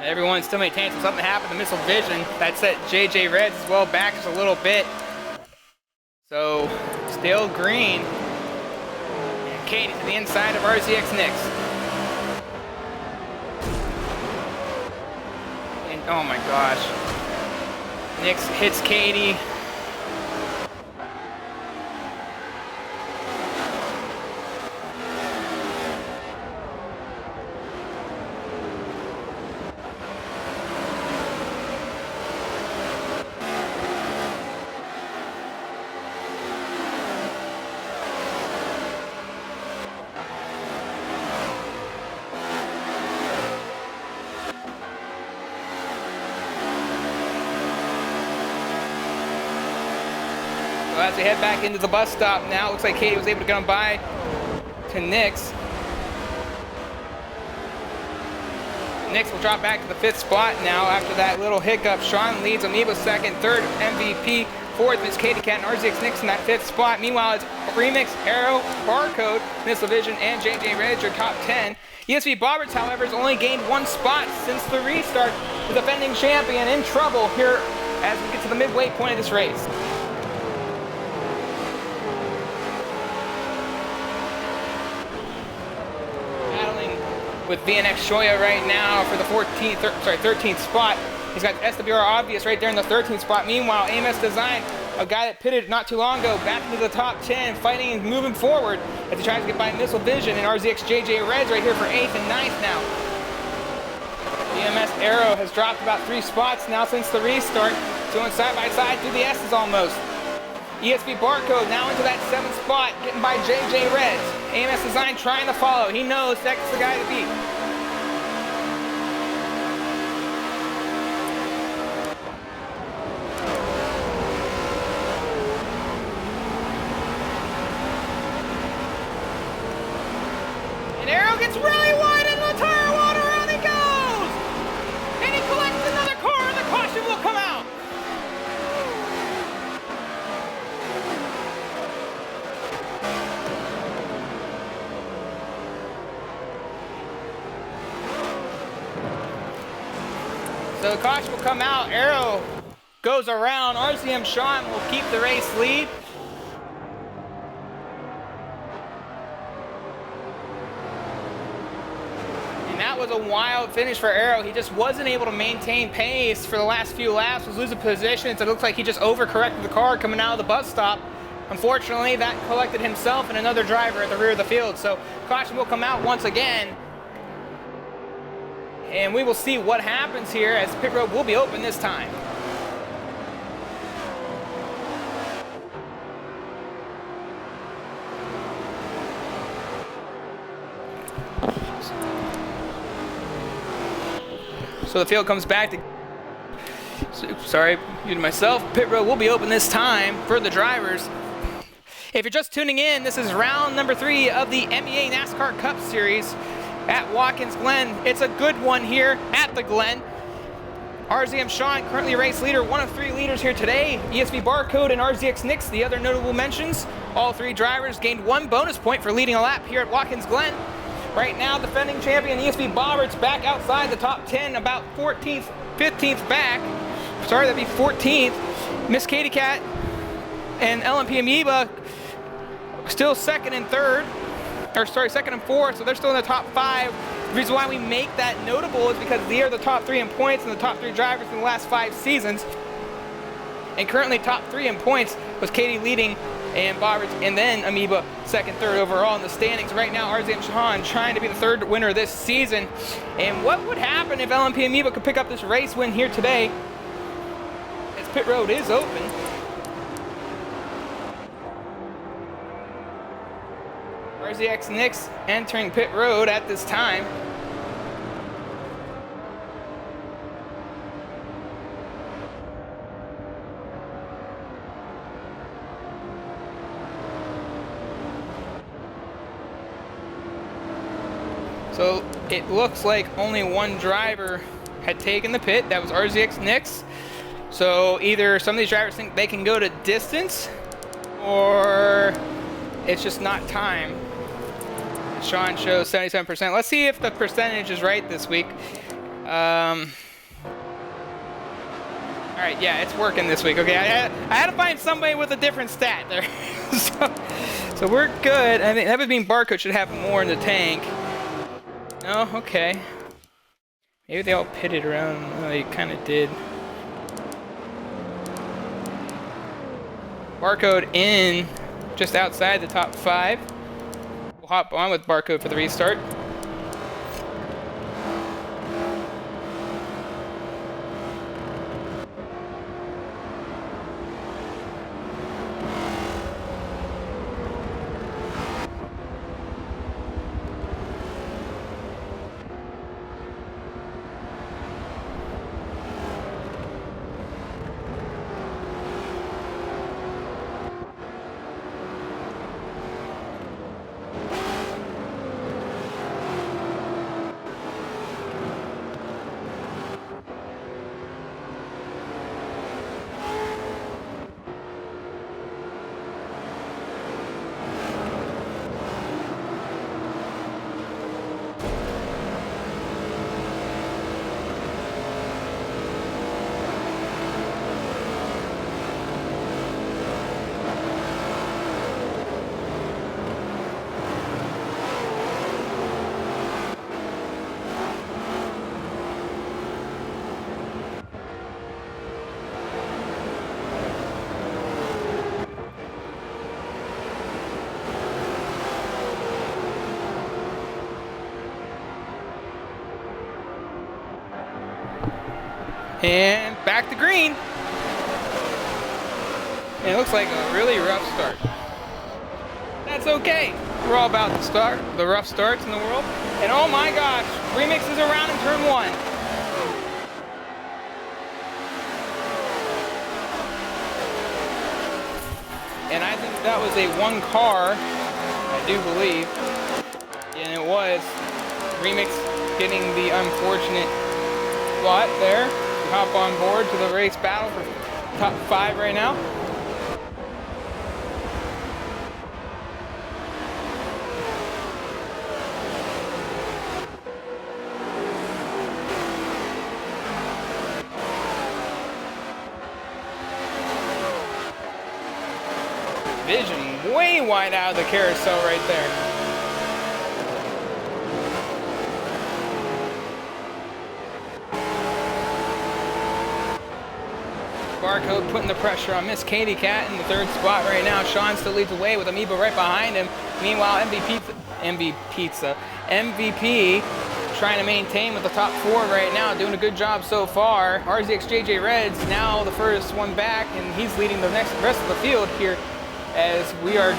Everyone still maintains something happened to Missile Vision. That set JJ Reds as well back just a little bit. So still green. And Katie to the inside of RZX Nix. And oh my gosh. Nix hits Katie. as we head back into the bus stop now, it looks like Katie was able to get on by to Nix. Nix will drop back to the 5th spot now after that little hiccup. Sean leads Amoeba second, third MVP, fourth Miss Katie Cat and RZX Nix in that 5th spot. Meanwhile, it's Remix, Arrow, Barcode, Missile Vision, and JJ Reg are top 10. ESV Bobberts, however, has only gained 1 spot since the restart. The defending champion in trouble here as we get to the midway point of this race. Battling with VNX Shoya right now for the 13th spot. He's got SWR Obvious right there in the 13th spot. Meanwhile, AMS Design, a guy that pitted not too long ago, back into the top 10, fighting and moving forward as he tries to get by Missile Vision and RZX JJ Reds right here for 8th and 9th now. EMS Arrow has dropped about 3 spots now since the restart, going side by side through the S's almost. ESV Barcode now into that 7th spot, getting by JJ Reds. AMS Design trying to follow. He knows that's the guy to beat. Gets really wide into the tire water, around he goes! And he collects another car and the caution will come out. So the caution will come out, Arrow goes around, RCM Sean will keep the race lead. That was a wild finish for Arrow. He just wasn't able to maintain pace for the last few laps, was losing positions. It looked like he just overcorrected the car coming out of the bus stop. Unfortunately, that collected himself and another driver at the rear of the field. So caution will come out once again. And we will see what happens here as pit road will be open this time. So the field comes back to, sorry, you to myself, pit road will be open this time for the drivers. If you're just tuning in, this is round number 3 of the MEA NASCAR Cup Series at Watkins Glen. It's a good one here at the Glen. RZM Sean, currently race leader, one of 3 leaders here today. ESV Barcode and RZX Nix, the other notable mentions. All 3 drivers gained 1 bonus point for leading a lap here at Watkins Glen. Right now, defending champion ESV Bobberts back outside the top 10, about 14th, 15th back. Sorry, that'd be 14th. Miss Katie Cat and LMP Amoeba still second and 4th, so they're still in the top 5. The reason why we make that notable is because they are the top 3 in points and the top 3 drivers in the last 5 seasons. And currently top 3 in points was Katie leading and Bobberts, and then Amoeba second, third overall in the standings. Right now, RZM Sean trying to be the 3rd winner this season. And what would happen if LMP Amoeba could pick up this race win here today? As pit road is open. RZX Nix entering pit road at this time. So it looks like only 1 driver had taken the pit. That was RZX Nix. So either some of these drivers think they can go to distance, or it's just not time. Sean shows 77%. Let's see if the percentage is right this week. All right, yeah, it's working this week. Okay, I had to find somebody with a different stat there. so we're good. I think that would mean Barcode should have more in the tank. Oh, okay. Maybe they all pitted around. Oh, they kind of did. Barcode in just outside the top 5. We'll hop on with Barcode for the restart. back to green. And it looks like a really rough start. That's okay. We're all about the rough starts in the world. And oh my gosh, Remix is around in turn 1. And I think that was a 1 car, I do believe. And it was Remix getting the unfortunate spot there. Hop on board to the race battle for top 5 right now. Vision way wide out of the carousel right there. Barcode putting the pressure on Miss Katie Cat in the 3rd spot right now. Sean still leads the way with Amoeba right behind him. Meanwhile, MVP trying to maintain with the top 4 right now, doing a good job so far. RZX JJ Reds now the first one back, and he's leading the rest of the field here as we are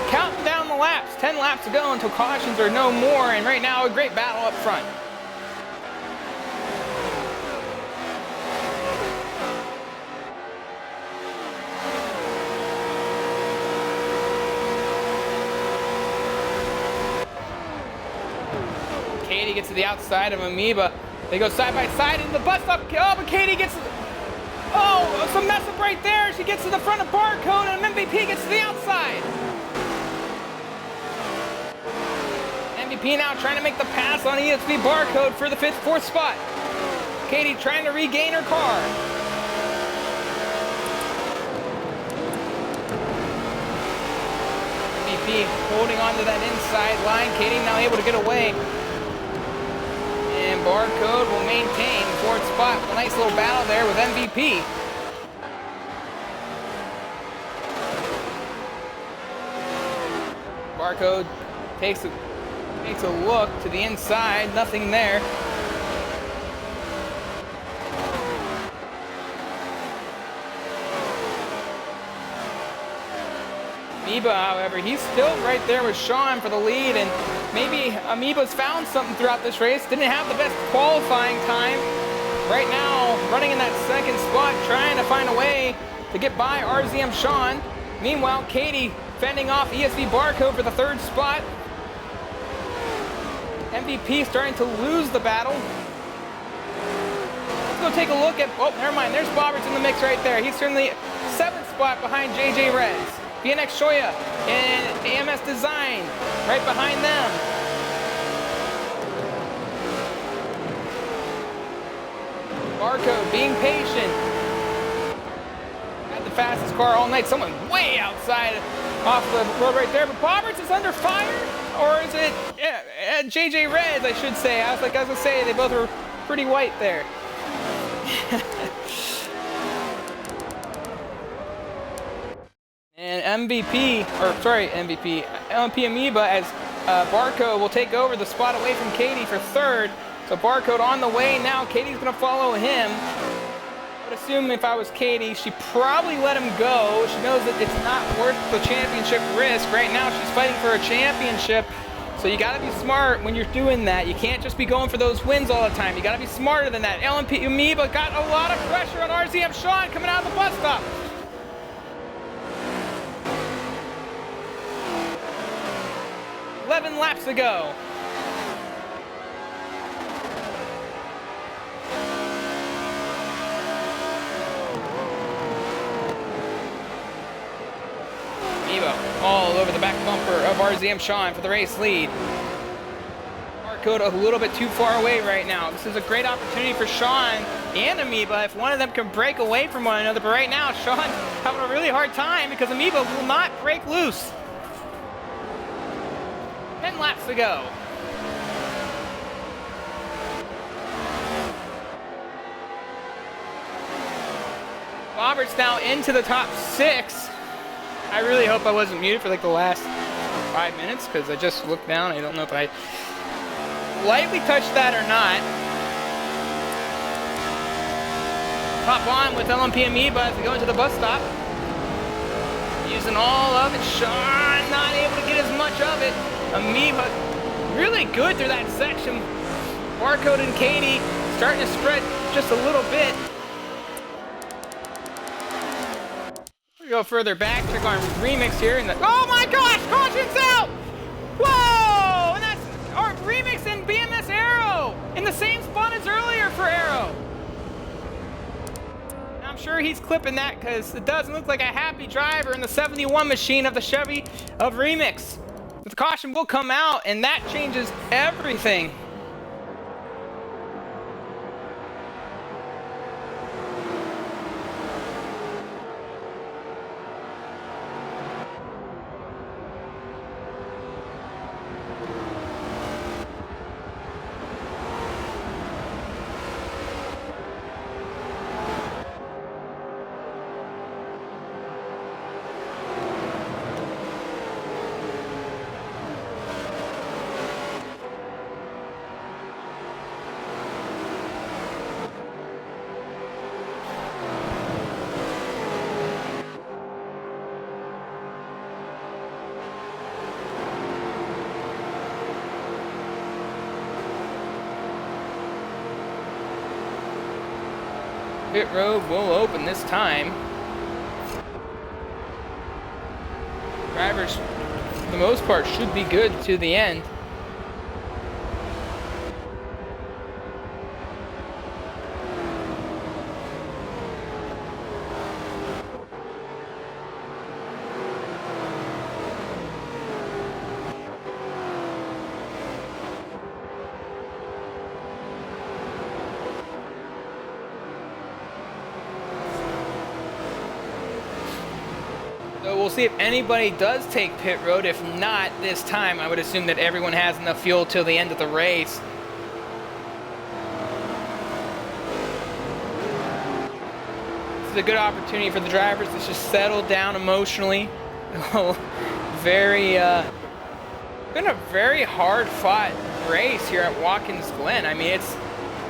counting down the laps. 10 laps to go until cautions are no more, and right now a great battle up front. Katie gets to the outside of Amoeba. They go side by side in the bus stop. Oh, but Katie gets, oh, some mess up right there. She gets to the front of Barcode, and MVP gets to the outside. MVP now trying to make the pass on ESV Barcode for the 4th spot. Katie trying to regain her car. MVP holding on to that inside line. Katie now able to get away. And Barcode will maintain the 4th spot. A nice little battle there with MVP. Barcode takes a look to the inside, nothing there. Amoeba, however, he's still right there with Sean for the lead, and maybe Amoeba's found something throughout this race. Didn't have the best qualifying time. Right now, running in that 2nd spot, trying to find a way to get by RZM Sean. Meanwhile, Katie fending off ESV Barcode for the 3rd spot. MVP starting to lose the battle. Let's go take a look at, oh, never mind, there's Bobberts in the mix right there. He's certainly 7th spot behind JJ Reds. BNX Shoya and AMS Design right behind them. Barcode being patient. Had the fastest car all night. Someone way outside off the road right there. But Bobberts is under fire? Or is it JJ Reds, I should say. I was gonna say, they both were pretty white there. And LMP Amoeba as Barcode will take over the spot away from Katie for 3rd. So Barcode on the way now. Katie's gonna follow him. I would assume if I was Katie, she probably let him go. She knows that it's not worth the championship risk. Right now she's fighting for a championship. So you gotta be smart when you're doing that. You can't just be going for those wins all the time. You gotta be smarter than that. LMP Amoeba got a lot of pressure on RZM Sean coming out of the bus stop. 11 laps to go. Evo all over the back bumper of RZM Sean for the race lead. Barcode a little bit too far away right now. This is a great opportunity for Sean and Amoeba if one of them can break away from one another. But right now, Sean having a really hard time because Amoeba will not break loose. 10 laps to go. Roberts now into the top 6. I really hope I wasn't muted for like the last 5 minutes because I just looked down. I don't know if I lightly touched that or not. Hop on with LMP Amoeba as we go into the bus stop. Using all of it. Sean not able to get as much of it. Amoeba really good through that section. Barcode and Katie starting to spread just a little bit. We go further back. Check on Remix here. Oh my gosh! Caution's out! Whoa! And that's our Remix and BMS Aero in the same spot as earlier for Aero. I'm sure he's clipping that because it doesn't look like a happy driver in the 71 machine of the Chevy of Remix. The caution will come out, and that changes everything. Pit road will open this time. Drivers, for the most part, should be good to the end. So we'll see if anybody does take pit road. If not this time, I would assume that everyone has enough fuel till the end of the race. This is a good opportunity for the drivers to just settle down emotionally. Been a very hard fought race here at Watkins Glen. I mean,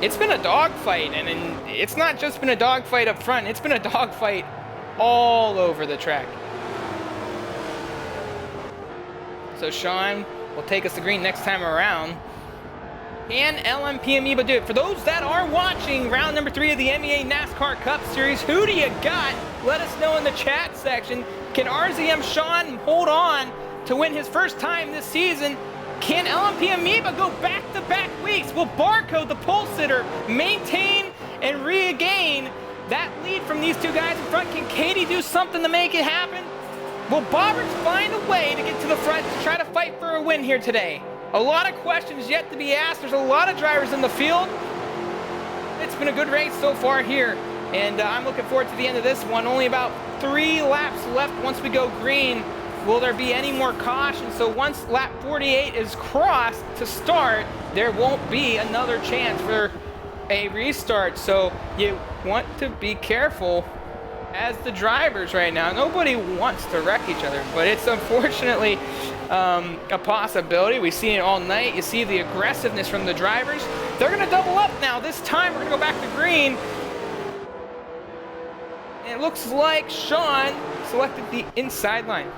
it's been a dogfight, and it's not just been a dogfight up front. It's been a dogfight all over the track. So Sean will take us to green next time around. Can LMP Amoeba do it? For those that are watching round number 3 of the MEA NASCAR Cup Series, who do you got? Let us know in the chat section. Can RZM Sean hold on to win his first time this season? Can LMP Amoeba go back-to-back weeks? Will Barcode, the pole sitter, maintain and regain that lead from these two guys in front? Can Katie do something to make it happen? Will Bobberts find a way to get to the front to try to fight for a win here today? A lot of questions yet to be asked. There's a lot of drivers in the field. It's been a good race so far here, and I'm looking forward to the end of this one. Only about 3 laps left once we go green. Will there be any more caution? So once lap 48 is crossed to start, there won't be another chance for a restart. So you want to be careful as the drivers right now. Nobody wants to wreck each other, but it's unfortunately a possibility. We see it all night. You see the aggressiveness from the drivers. They're going to double up now. This time we're going to go back to green. And it looks like Sean selected the inside line.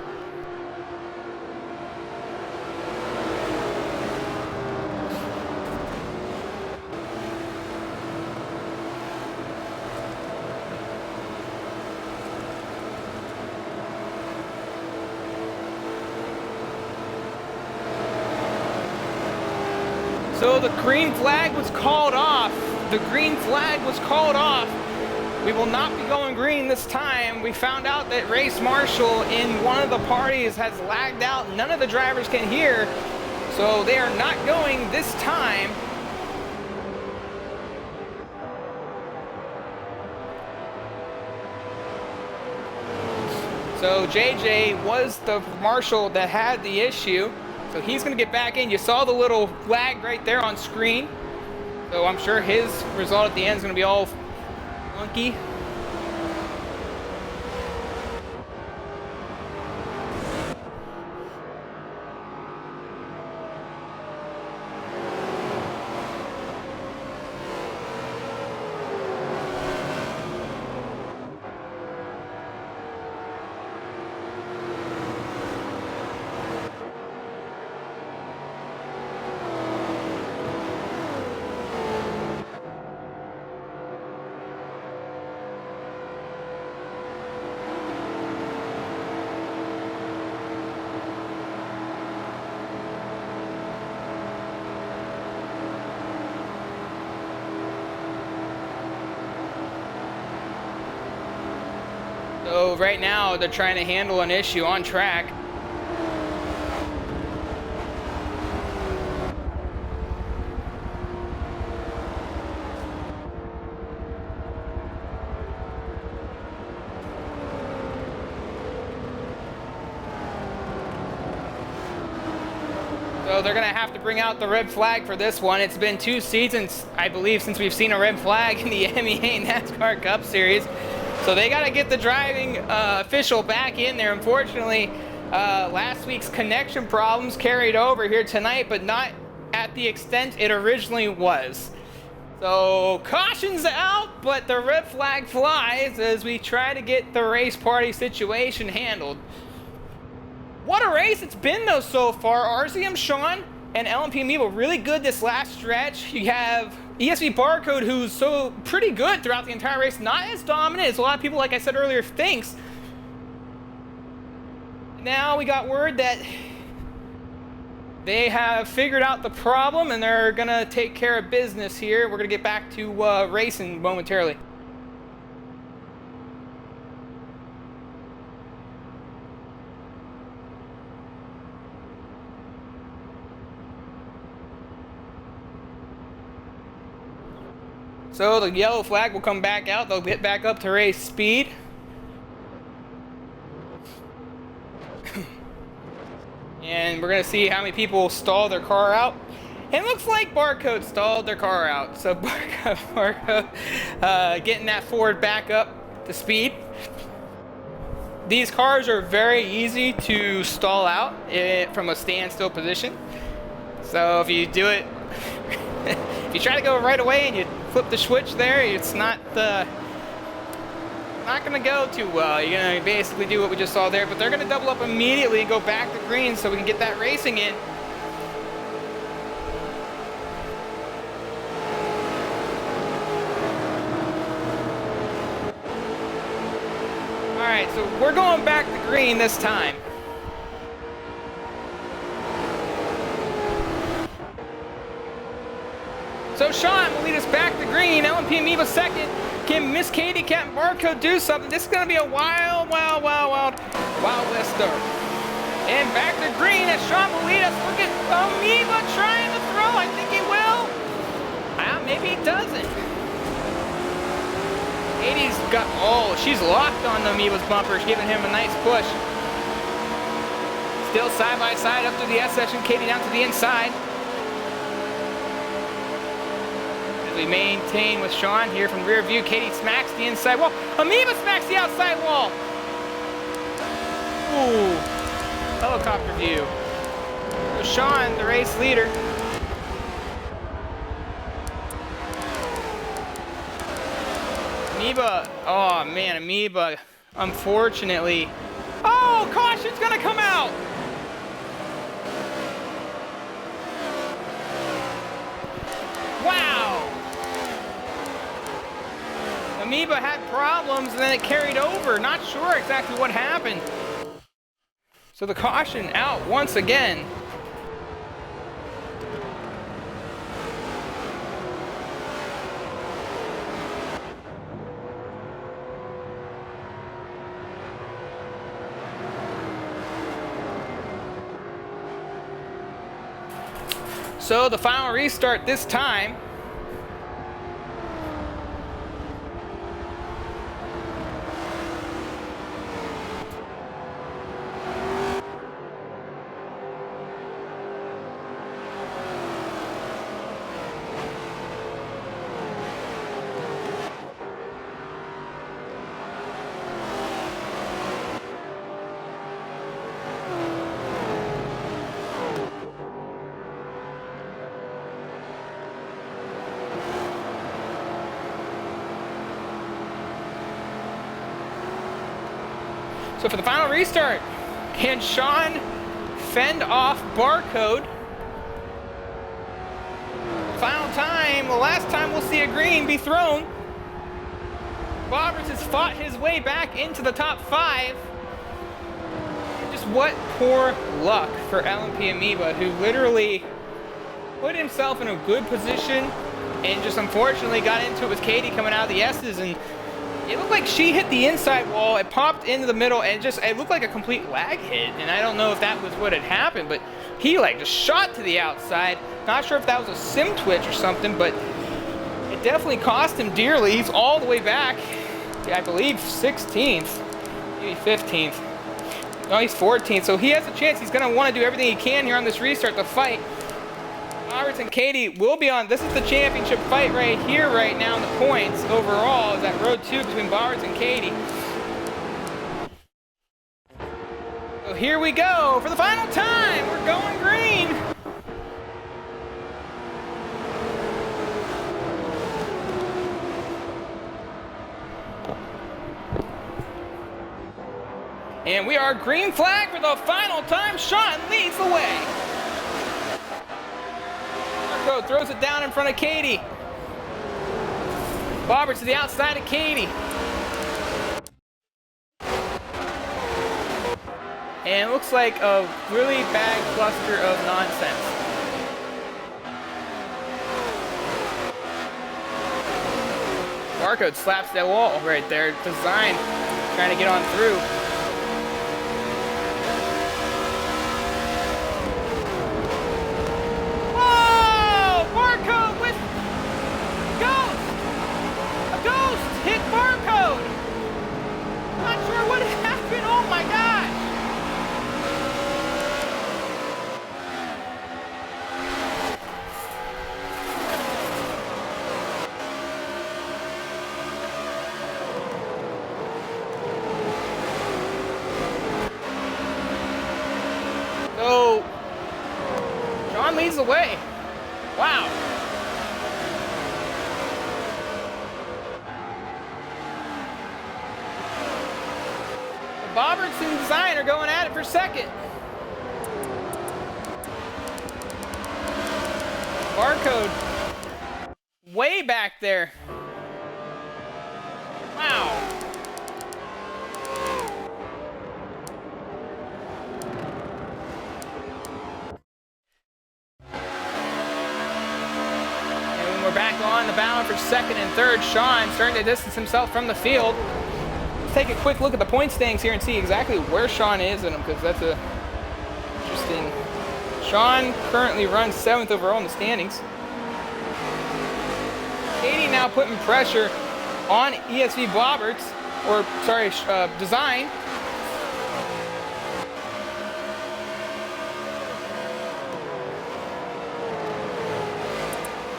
So the green flag was called off. The green flag was called off. We will not be going green this time. We found out that race marshal in one of the parties has lagged out. None of the drivers can hear. So they are not going this time. So JJ was the marshal that had the issue. So he's going to get back in. You saw the little flag right there on screen. So I'm sure his result at the end is going to be all funky. right now they're trying to handle an issue on track. So they're going to have to bring out the red flag for this one. It's been 2 seasons, I believe, since we've seen a red flag in the MEA NASCAR Cup Series. So they got to get the driving official back in there. Unfortunately, last week's connection problems carried over here tonight, but not at the extent it originally was. So caution's out, but the red flag flies as we try to get the race party situation handled. What a race it's been, though, so far. RZM Sean and LMP Amiibo really good this last stretch. You have ESV Barcode, who's so pretty good throughout the entire race. Not as dominant as a lot of people, like I said earlier, thinks. Now we got word that they have figured out the problem, and they're going to take care of business here. We're going to get back to racing momentarily. So the yellow flag will come back out. They'll get back up to race speed. And we're going to see how many people stall their car out. And it looks like Barcode stalled their car out. So Barcode getting that Ford back up to speed. These cars are very easy to stall out from a standstill position. So if you do it, if you try to go right away and you flip the switch there, it's not going to go too well. You're going to basically do what we just saw there, but they're going to double up immediately and go back to green so we can get that racing in. All right, so we're going back to green this time. So Sean will lead us back to green. LMP Amiibo second. Can Miss Katie Cat and Barcode do something? This is going to be a wild West start. And back to green as Sean will lead us. Look at Amiibo trying to throw. I think he will. Maybe he doesn't. Katie's got, she's locked on the Amiibo's bumper. She's giving him a nice push. Still side by side up to the S section. Katie down to the inside. We maintain with Sean here from rear view. Katie smacks the inside wall. Amiibo smacks the outside wall. Ooh, helicopter view. So Sean, the race leader. Amiibo, oh man, Amiibo, unfortunately. Oh, caution's gonna come out. Wow. Amiibo had problems and then it carried over. Not sure exactly what happened. So the caution out once again. So the final restart this time. So for the final restart, can Sean fend off Barcode? Final time, the last time we'll see a green be thrown. Roberts has fought his way back into the top 5. Just what poor luck for LMP Amiibo, who literally put himself in a good position and just unfortunately got into it with Katie coming out of the S's, and It looked like she hit the inside wall, it popped into the middle, and it looked like a complete lag hit. And I don't know if that was what had happened, but he like just shot to the outside. Not sure if that was a sim twitch or something, but it definitely cost him dearly. He's all the way back, I believe 16th, maybe 15th. No, he's 14th, so he has a chance. He's gonna want to do everything he can here on this restart to fight. Bobberts and Katie will be on. This is the championship fight right here, right now in the points overall. Is that road 2 between Bobberts and Katie. So here we go for the final time. We're going green. And we are green flag for the final time. Sean leads the way. Marco throws it down in front of Katie. Bobberts to the outside of Katie. And it looks like a really bad cluster of nonsense. Barcode slaps that wall right there. Design trying to get on through. Hit Barcode! Not sure what happened, oh my gosh! So, Sean leads the way. Wow. Bobberts and Design are going at it for second. Barcode way back there. Wow. And we're back on the battle for second and third. Sean starting to distance himself from the field. Take a quick look at the point standings here and see exactly where Sean is in them, because that's a interesting. Sean currently runs 7th overall in the standings. Katie now putting pressure on ESV Bobberts, or sorry, Design.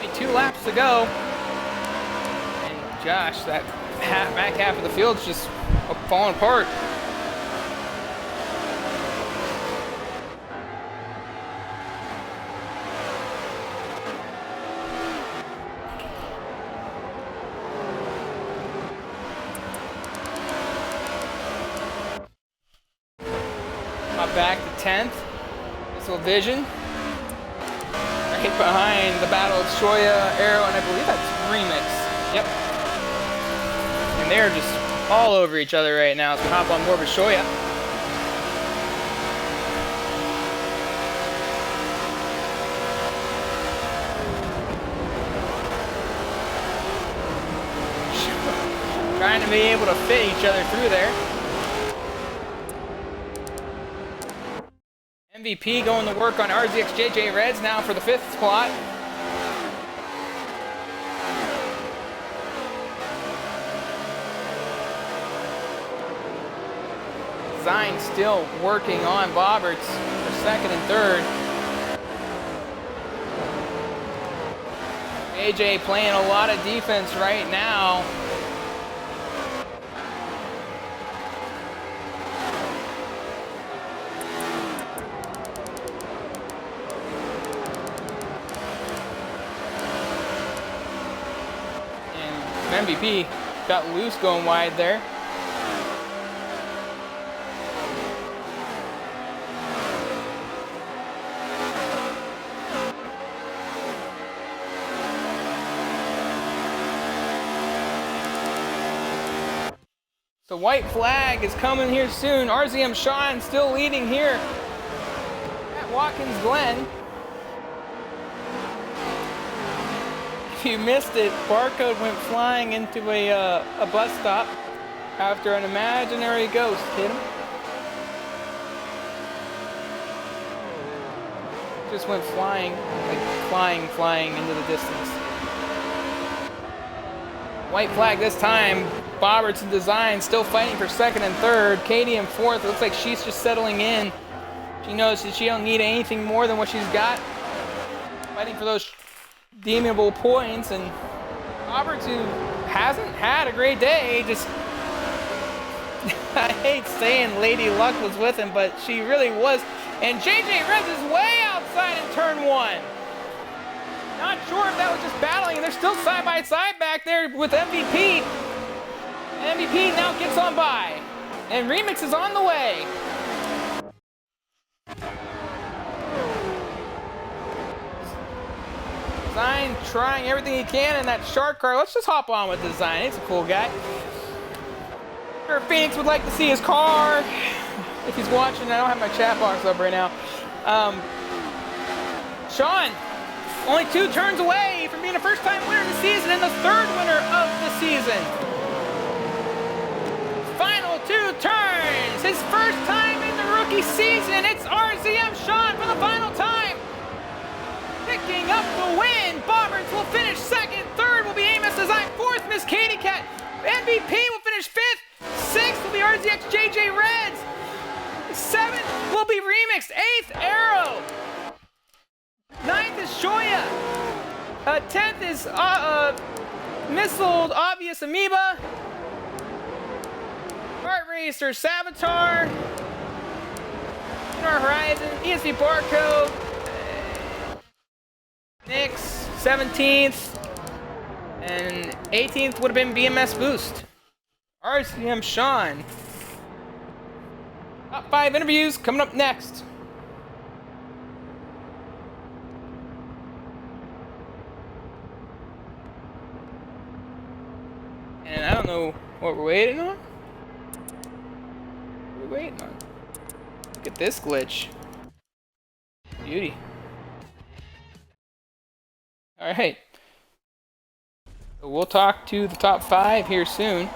Only 2 laps to go. And Josh, that back half of the field's just falling apart. Up back to 10th. Missile Vision. Right behind the battle of Shoya, Arrow, and I believe that's Remix. Yep. And they're just all over each other right now as we hop on board with Shoya. Trying to be able to fit each other through there. MVP going to work on RZX JJ Reds now for the 5th spot. Design still working on Bobberts for 2nd and 3rd. AJ playing a lot of defense right now. And MVP got loose going wide there. The white flag is coming here soon. RZM Sean still leading here at Watkins Glen. If you missed it, Barcode went flying into a bus stop. after an imaginary ghost hit him. Just went flying, like flying into the distance. White flag this time. Boberts and Design still fighting for second and third. Katie in fourth. It looks like she's just settling in. She knows that she don't need anything more than what she's got. Fighting for those deemable points. And Boberts, who hasn't had a great day, just I hate saying Lady Luck was with him, but she really was. And JJ Reds is way outside in turn one. Not sure if that was just battling, and they're still side by side back there with MVP. MVP now gets on by, and Remix is on the way. Design trying everything he can in that shark car. Let's just hop on with Design. He's a cool guy. Sure, Phoenix would like to see his car. If he's watching, I don't have my chat box up right now. Sean, only 2 turns away from being a first-time winner of the season and the 3rd winner of the season. Final 2 turns, his first time in the rookie season. It's RZM Sean for the final time. Picking up the win. Boberts will finish second. Third will be Amos Design. Fourth, Miss Katie Cat. MVP will finish 5th. 6th will be RZX JJ Reds. 7th will be Remixed. 8th, Arrow. 9th is Shoya. 10th is Missile Obvious Amoeba. Heart Racer Savitar. Lunar Horizon. ESP Barcode. Nyx. 17th. And 18th would have been BMS Boost. RCM Sean. Top 5 interviews coming up next. And I don't know what we're waiting on. What are we waiting on? Look at this glitch. Beauty. Alright. So we'll talk to the top 5 here soon.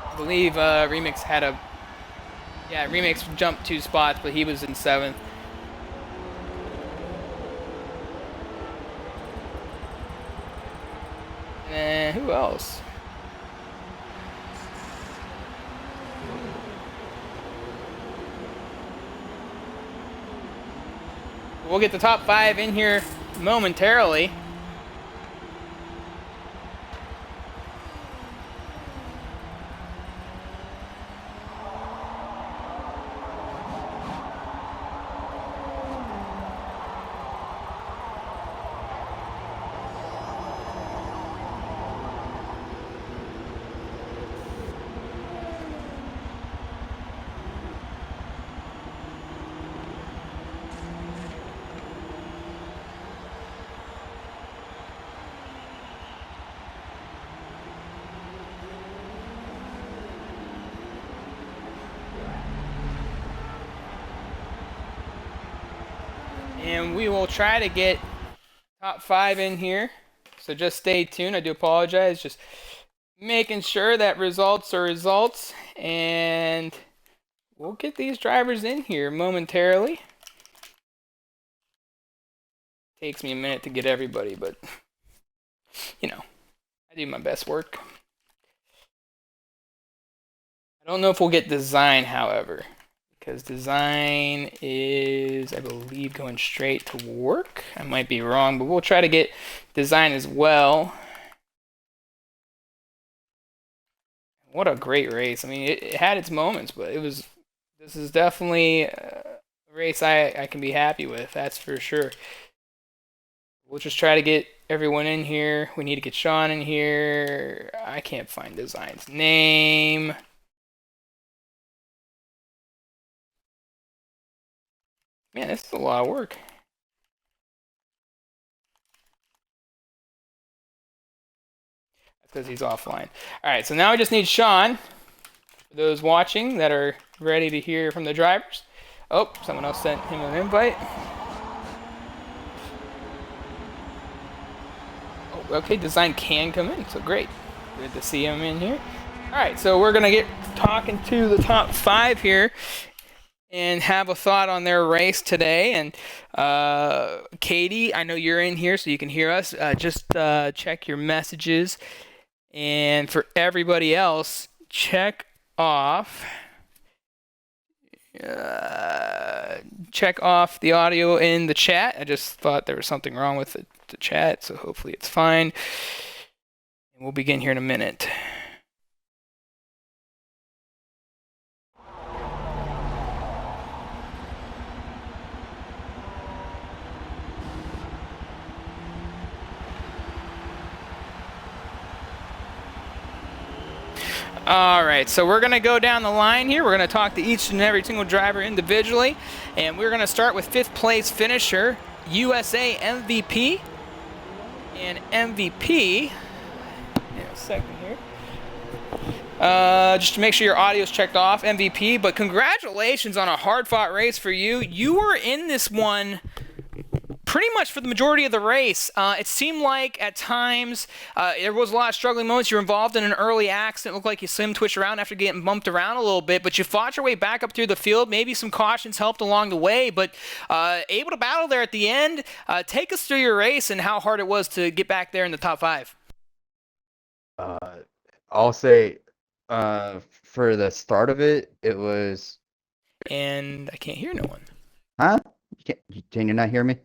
I believe Remix had a... Yeah, Remix jumped 2 spots, but he was in 7th. And who else? We'll get the top 5 in here momentarily. And we will try to get top 5 in here. So just stay tuned. I do apologize. Just making sure that results are results. And we'll get these drivers in here momentarily. Takes me a minute to get everybody, but you know, I do my best work. I don't know if we'll get Design, however. Because Design is, I believe, going straight to work. I might be wrong, but we'll try to get Design as well. What a great race. I mean, it had its moments, but this is definitely a race I can be happy with, that's for sure. We'll just try to get everyone in here. We need to get Sean in here. I can't find Design's name. Man, this is a lot of work. That's because he's offline. Alright, so now we just need Sean. For those watching that are ready to hear from the drivers. Oh, someone else sent him an invite. okay, design can come in, so great. Good to see him in here. All right, so we're gonna get talking to the top 5 here and have a thought on their race today. And Katie, I know you're in here, so you can hear us. Just check your messages. And for everybody else, check off the audio in the chat. I just thought there was something wrong with the chat, so hopefully it's fine. And we'll begin here in a minute. All right, so we're going to go down the line here. We're going to talk to each and every single driver individually. And we're going to start with 5th place finisher, USA MVP. And MVP, in a second here. Just to make sure your audio is checked off, MVP. But congratulations on a hard-fought race for you. You were in this one pretty much for the majority of the race. It seemed like at times there was a lot of struggling moments. You were involved in an early accident. It looked like you slim twitched around after getting bumped around a little bit, but you fought your way back up through the field. Maybe some cautions helped along the way, but able to battle there at the end. Take us through your race and how hard it was to get back there in the top 5. I'll say for the start of it, it was... And I can't hear no one. Huh? Can you not hear me?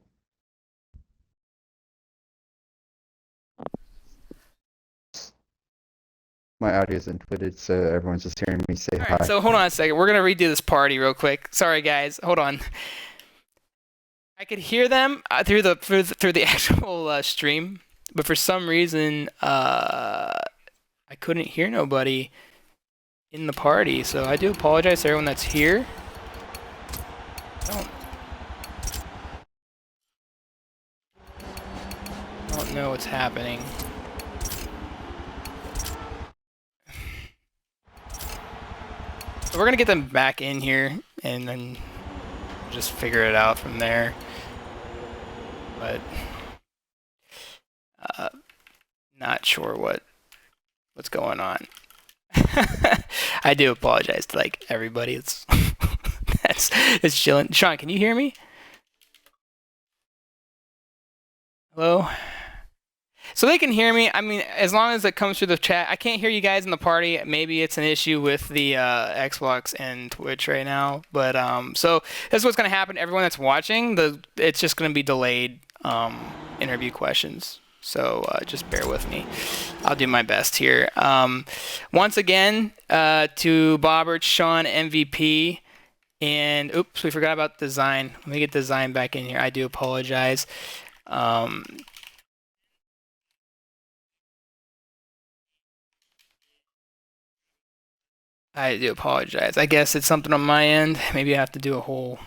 My audio is inputted, so everyone's just hearing me say hi. So hold on a second. We're going to redo this party real quick. Sorry, guys. Hold on. I could hear them through the actual stream, but for some reason I couldn't hear nobody in the party. So I do apologize to everyone that's here. I don't know what's happening. So we're gonna get them back in here and then just figure it out from there. But not sure what's going on. I do apologize to like everybody. It's it's chilling. Sean, can you hear me? Hello? So they can hear me. I mean, as long as it comes through the chat. I can't hear you guys in the party. Maybe it's an issue with the Xbox and Twitch right now. But so this is what's going to happen. Everyone that's watching, it's just going to be delayed interview questions. So just bear with me. I'll do my best here. Once again, to Bobbert, Sean, MVP. And oops, we forgot about design. Let me get design back in here. I do apologize. I do apologize. I guess it's something on my end. Maybe I have to do a whole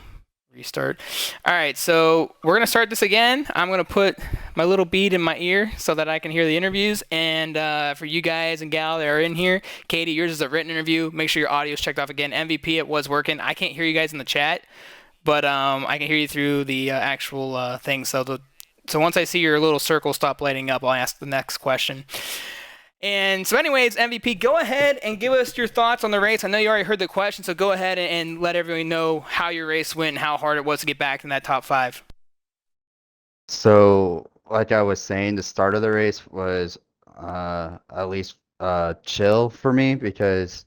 restart. All right, so we're going to start this again. I'm going to put my little bead in my ear so that I can hear the interviews. And for you guys and gal that are in here, Katie, yours is a written interview. Make sure your audio is checked off again. MVP, it was working. I can't hear you guys in the chat, but I can hear you through the actual thing. So once I see your little circle stop lighting up, I'll ask the next question. And so anyways, MVP, go ahead and give us your thoughts on the race. I know you already heard the question, so go ahead and let everyone know how your race went and how hard it was to get back in that top 5. So, like I was saying, the start of the race was at least chill for me because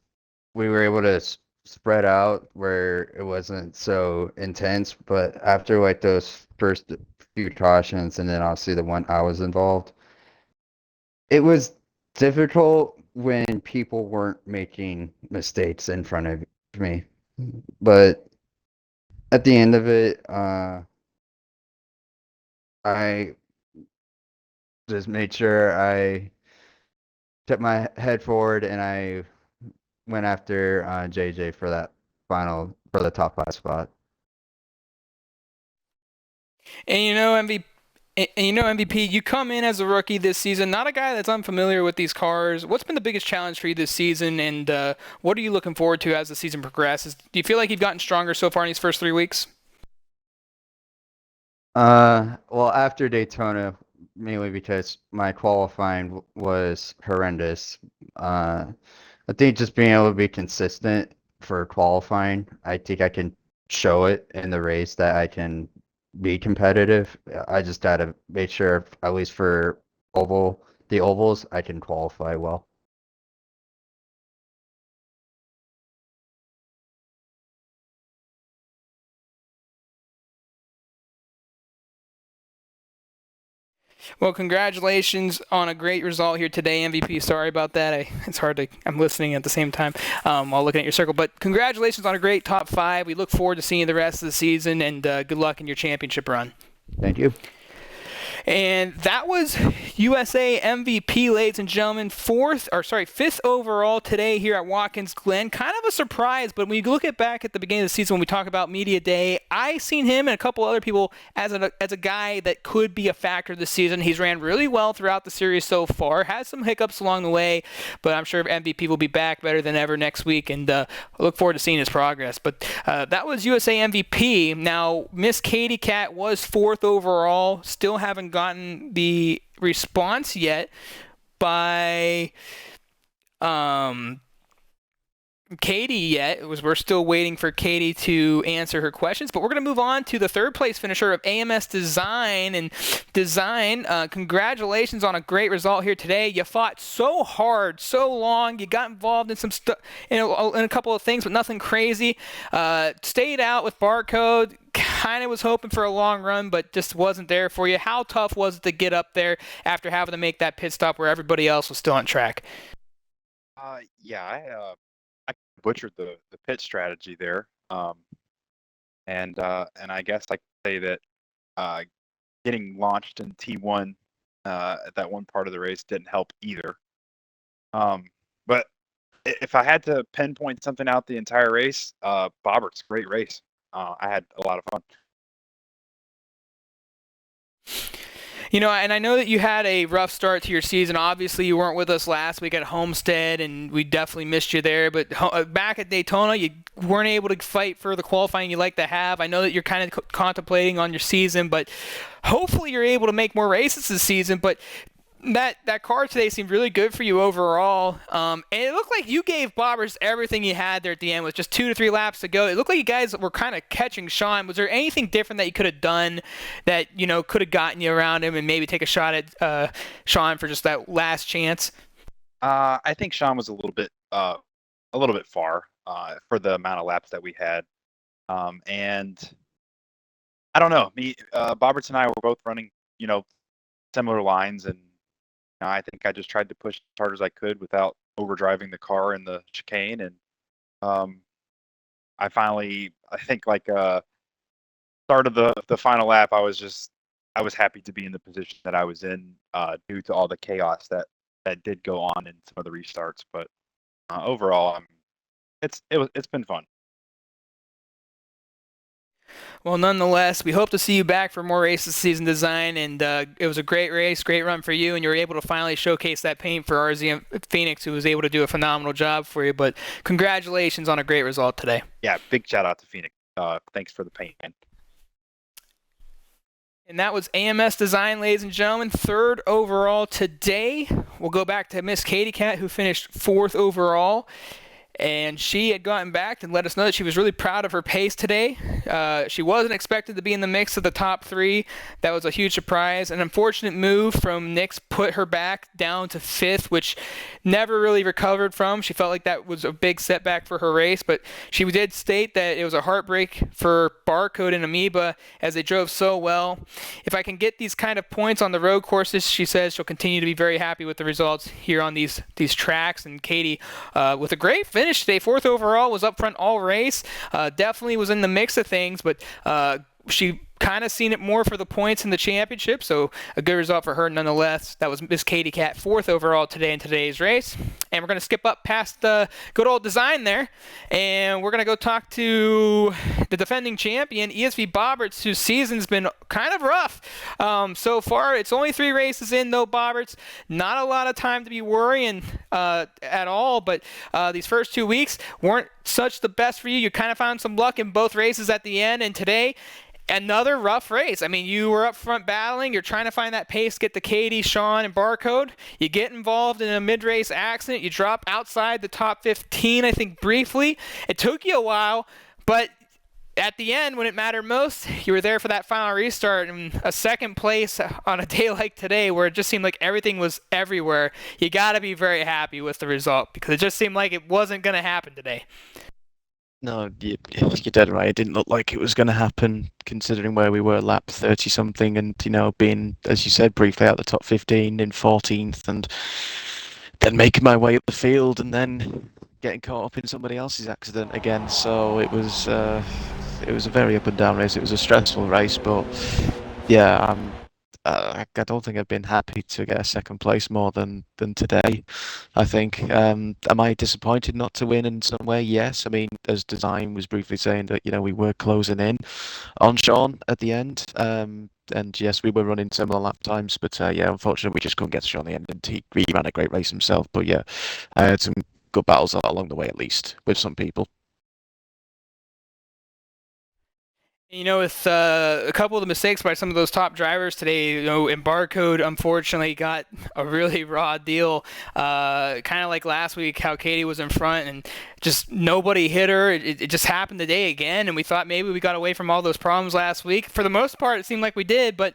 we were able to spread out where it wasn't so intense. But after like those first few cautions and then obviously the one I was involved, it was difficult when people weren't making mistakes in front of me, but at the end of it, I just made sure I kept my head forward and I went after JJ for the top 5 spot. And MVP, you come in as a rookie this season, not a guy that's unfamiliar with these cars. What's been the biggest challenge for you this season, and what are you looking forward to as the season progresses? Do you feel like you've gotten stronger so far in these first 3 weeks? Well, after Daytona, mainly because my qualifying was horrendous. I think just being able to be consistent for qualifying, I think I can show it in the race that I can be competitive. I just gotta make sure, at least for the ovals, I can qualify well. Well, congratulations on a great result here today, MVP. Sorry about that. It's hard to. I'm listening at the same time while looking at your circle. But congratulations on a great top 5. We look forward to seeing the rest of the season, and good luck in your championship run. Thank you. And that was USA MVP, ladies and gentlemen. Fifth overall today here at Watkins Glen. Kind of a surprise, but when you look back at the beginning of the season when we talk about Media Day, I seen him and a couple other people as a guy that could be a factor this season. He's ran really well throughout the series so far. Has some hiccups along the way, but I'm sure MVP will be back better than ever next week, and I look forward to seeing his progress. But that was USA MVP. Now, Miss Katie Cat was 4th overall. Still haven't gotten the response yet by Katie yet. We're still waiting for Katie to answer her questions, but we're going to move on to the 3rd place finisher of AMS Design. And Design, congratulations on a great result here today. You fought so hard, so long. You got involved in some stuff, in a couple of things, but nothing crazy. Stayed out with Barcode. Kind of was hoping for a long run, but just wasn't there for you. How tough was it to get up there after having to make that pit stop where everybody else was still on track? Yeah, I butchered the pit strategy there. And I guess I could say that getting launched in T1 at that one part of the race didn't help either. But if I had to pinpoint something out the entire race, Bobbert's great race. I had a lot of fun. You know, and I know that you had a rough start to your season. Obviously, you weren't with us last week at Homestead, and we definitely missed you there. But back at Daytona, you weren't able to fight for the qualifying you like to have. I know that you're kind of contemplating on your season, but hopefully you're able to make more races this season. But that car today seemed really good for you overall. And it looked like you gave Bobbers everything you had there at the end with just 2 to 3 laps to go. It looked like you guys were kind of catching Sean. Was there anything different that you could have done that, could have gotten you around him and maybe take a shot at Sean for just that last chance? I think Sean was a little bit far for the amount of laps that we had. And I don't know. Bobberts and I were both running, similar lines, and I think I just tried to push as hard as I could without overdriving the car in the chicane, and I think start of the final lap, I was happy to be in the position that I was in due to all the chaos that did go on in some of the restarts. But overall, it's been fun. Well, nonetheless, we hope to see you back for more races this season, Design, and it was a great race, great run for you, and you were able to finally showcase that paint for RZ Phoenix, who was able to do a phenomenal job for you. But congratulations on a great result today. Yeah, big shout out to Phoenix. Thanks for the paint, man. And that was AMS Design, ladies and gentlemen, 3rd overall today. We'll go back to Miss Katie Cat, who finished 4th overall. And she had gotten back and let us know that she was really proud of her pace today. She wasn't expected to be in the mix of the top 3. That was a huge surprise. An unfortunate move from Nix put her back down to 5th, which never really recovered from. She felt like that was a big setback for her race, but she did state that it was a heartbreak for Barcode and Amoeba as they drove so well. If I can get these kind of points on the road courses, she says she'll continue to be very happy with the results here on these tracks. And Katie, with a great finish today, 4th overall, was up front all race. Definitely was in the mix of things, but she kind of seen it more for the points in the championship, so a good result for her nonetheless. That was Miss Katie Cat, 4th overall today in today's race. And we're going to skip up past the good old Design there, and we're going to go talk to the defending champion, ESV Bobberts, whose season's been kind of rough so far. It's only 3 races in, though, Bobberts. Not a lot of time to be worrying at all, but these first 2 weeks weren't such the best for you. You kind of found some luck in both races at the end, and today another rough race. I mean, you were up front battling. You're trying to find that pace, get to Katie, Sean, and Barcode. You get involved in a mid-race accident. You drop outside the top 15, I think, briefly. It took you a while, but at the end, when it mattered most, you were there for that final restart, and a second place on a day like today where it just seemed like everything was everywhere. You got to be very happy with the result because it just seemed like it wasn't going to happen today. No, you're dead right. It didn't look like it was going to happen, considering where we were, lap 30-something, and, being, as you said, briefly out the top 15 in 14th, and then making my way up the field, and then getting caught up in somebody else's accident again. So it was a very up and down race. It was a stressful race, but yeah, I don't think I've been happy to get a second place more than today. I think. Am I disappointed not to win in some way? Yes. I mean, as Design was briefly saying that we were closing in on Sean at the end. And yes, we were running similar lap times, but yeah, unfortunately, we just couldn't get to Sean in the end. And he ran a great race himself. But yeah, I had some good battles along the way, at least with some people. With a couple of the mistakes by some of those top drivers today, and Barcode unfortunately got a really raw deal. Kind of like last week, how Katie was in front and just nobody hit her. It just happened today again, and we thought maybe we got away from all those problems last week. For the most part, it seemed like we did, but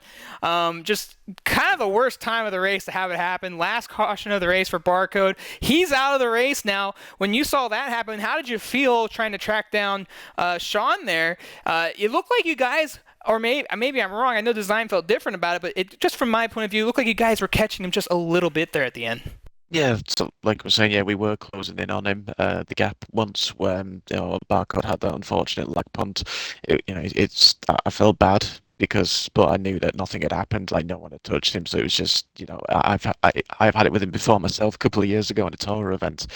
just kind of the worst time of the race to have it happen. Last caution of the race for Barcode. He's out of the race now. When you saw that happen, how did you feel trying to track down Sean there? It looked like you guys, or maybe I'm wrong, I know Design felt different about it, but it just from my point of view, it looked like you guys were catching him just a little bit there at the end. Yeah, so like I was saying, yeah, we were closing in on him. The gap once when Barcode had that unfortunate lag punt, I felt bad but I knew that nothing had happened. Like no one had touched him, so it was just I've had it with him before myself a couple of years ago in a tour event.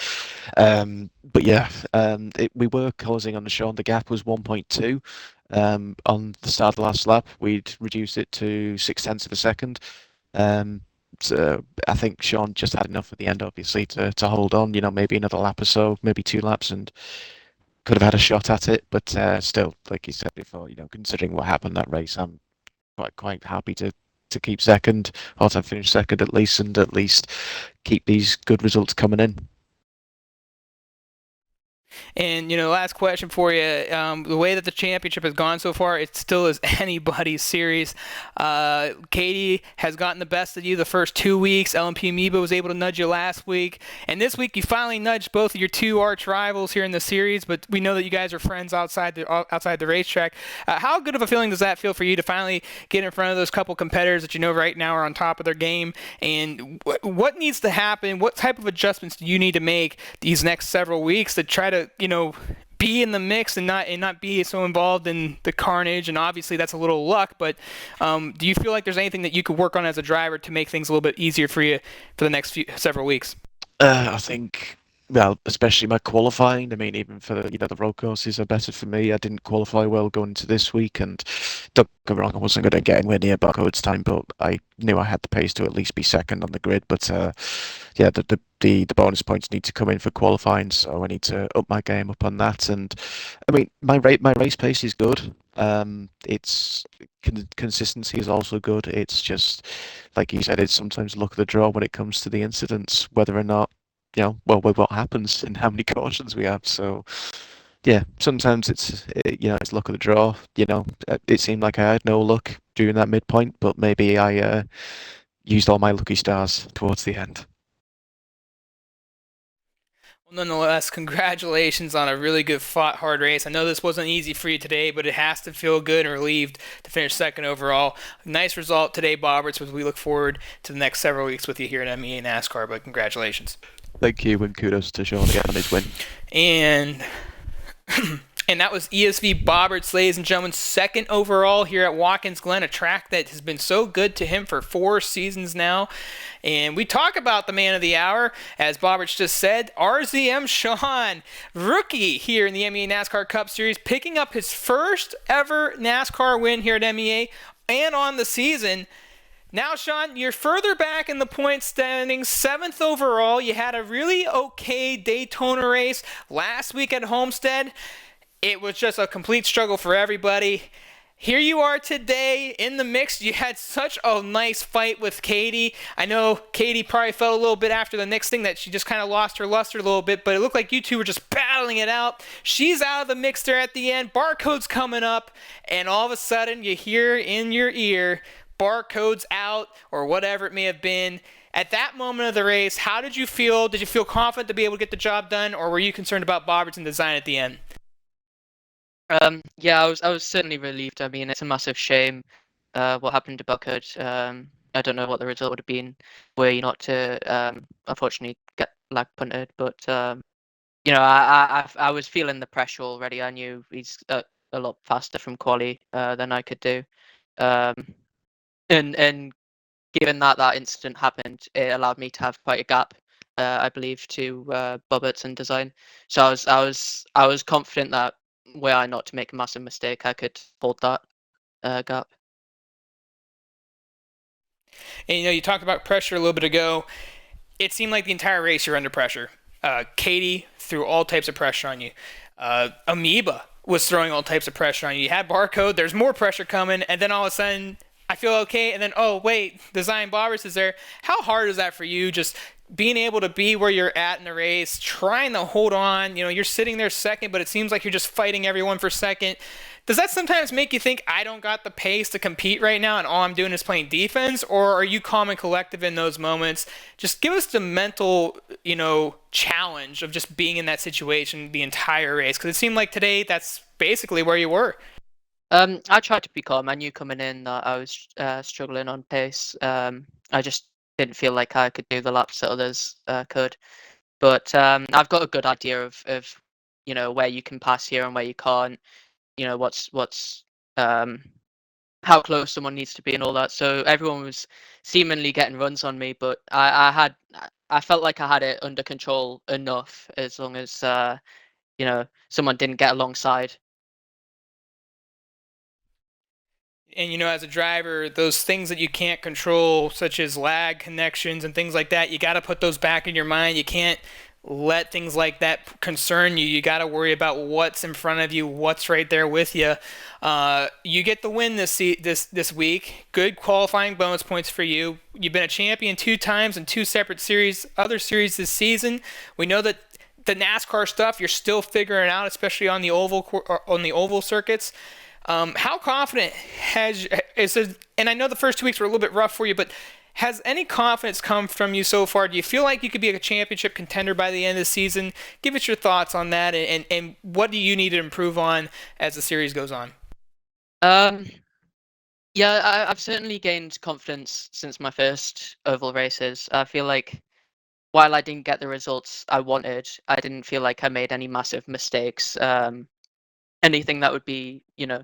But yeah, we were closing on the Sean. The gap was 1.2. On the start of the last lap, we'd reduced it to 0.6 of a second. So I think Sean just had enough at the end, obviously, to hold on. Maybe another lap or so, maybe 2 laps, and could have had a shot at it. But still, like you said before, considering what happened that race, I'm quite happy to keep second, or to finish second at least, and at least keep these good results coming in. And, last question for you. The way that the championship has gone so far, it still is anybody's series. Katie has gotten the best of you the first 2 weeks. LMP Amoeba was able to nudge you last week. And this week, you finally nudged both of your 2 arch rivals here in the series. But we know that you guys are friends outside the racetrack. How good of a feeling does that feel for you to finally get in front of those couple competitors that right now are on top of their game? And what needs to happen? What type of adjustments do you need to make these next several weeks to try to be in the mix and not be so involved in the carnage? And obviously that's a little luck, but do you feel like there's anything that you could work on as a driver to make things a little bit easier for you for the next several weeks? I think, well, especially my qualifying. I mean, even for the road courses are better for me. I didn't qualify well going into this week, and don't get me wrong, I wasn't going to get anywhere near Barcode's time, but I knew I had the pace to at least be second on the grid. But yeah, the bonus points need to come in for qualifying, so I need to up my game up on that. And I mean, my race pace is good. It's consistency is also good. It's just like you said, it's sometimes luck of the draw when it comes to the incidents, whether or not with what happens and how many cautions we have. So yeah, sometimes it's luck of the draw. It seemed like I had no luck during that midpoint, but maybe I used all my lucky stars towards the end. Nonetheless, congratulations on a really good fought hard race. I know this wasn't easy for you today, but it has to feel good and relieved to finish second overall. Nice result today, Bobberts, as we look forward to the next several weeks with you here at MEA NASCAR, but congratulations. Thank you, and kudos to Sean again on his win. And that was ESV Bobberts, ladies and gentlemen, second overall here at Watkins Glen, a track that has been so good to him for 4 seasons now. And we talk about the man of the hour, as Bobberts just said, RZM Sean, rookie here in the MEA NASCAR Cup Series, picking up his first ever NASCAR win here at MEA and on the season. Now, Sean, you're further back in the point standings, 7th overall. You had a really okay Daytona race last week at Homestead. It was just a complete struggle for everybody. here you are today in the mix. You had such a nice fight with Katie. I know Katie probably felt a little bit after the Nyx thing that she just kind of lost her luster a little bit, but it looked like you two were just battling it out. She's out of the mix there at the end. Barcode's coming up, and all of a sudden you hear in your ear, Barcode's out, or whatever it may have been. At that moment of the race, how did you feel? Did you feel confident to be able to get the job done, or were you concerned about Bobberts and design at the end? Yeah, I was certainly relieved. I mean, it's a massive shame what happened to Buckhead. I don't know what the result would have been were you not to unfortunately get lag punted. But you know, I was feeling the pressure already. I knew he's a lot faster from quali than I could do. And given that incident happened, it allowed me to have quite a gap, I believe, to Bobberts and design. So I was confident that were I not to make a massive mistake, I could hold that gap. And you know, you talked about pressure a little bit ago. It seemed like the entire race you're under pressure. Katie threw all types of pressure on you. Amoeba was throwing all types of pressure on you. You had Barcode, there's more pressure coming, and then all of a sudden, I feel okay, and then, oh, wait, Design Bobberts is there. How hard is that for you, just being able to be where you're at in the race, trying to hold on? You know, you're sitting there second, but it seems like you're just fighting everyone for second. Does that sometimes make you think, I don't got the pace to compete right now and all I'm doing is playing defense? Or are you calm and collective in those moments? Just give us the mental, you know, challenge of just being in that situation the entire race. Because it seemed like today that's basically where you were. I tried to be calm. I knew coming in that I was struggling on pace. I just didn't feel like I could do the laps that others could. But I've got a good idea of you know, where you can pass here and where you can't. You know, what's how close someone needs to be and all that. So everyone was seemingly getting runs on me, but I felt like I had it under control enough, as long as you know, someone didn't get alongside. And, you know, as a driver, those things that you can't control, such as lag connections and things like that, you got to put those back in your mind. You can't let things like that concern you. You got to worry about what's in front of you, what's right there with you. You get the win this week. Good qualifying bonus points for you. You've been a champion 2 times in 2 separate other series this season. We know that the NASCAR stuff you're still figuring out, especially on the oval circuits. How confident and I know the first 2 weeks were a little bit rough for you, but has any confidence come from you so far? Do you feel like you could be a championship contender by the end of the season? Give us your thoughts on that, and what do you need to improve on as the series goes on? Yeah, I've certainly gained confidence since my first oval races. I feel like while I didn't get the results I wanted, I didn't feel like I made any massive mistakes. Anything that would be, you know,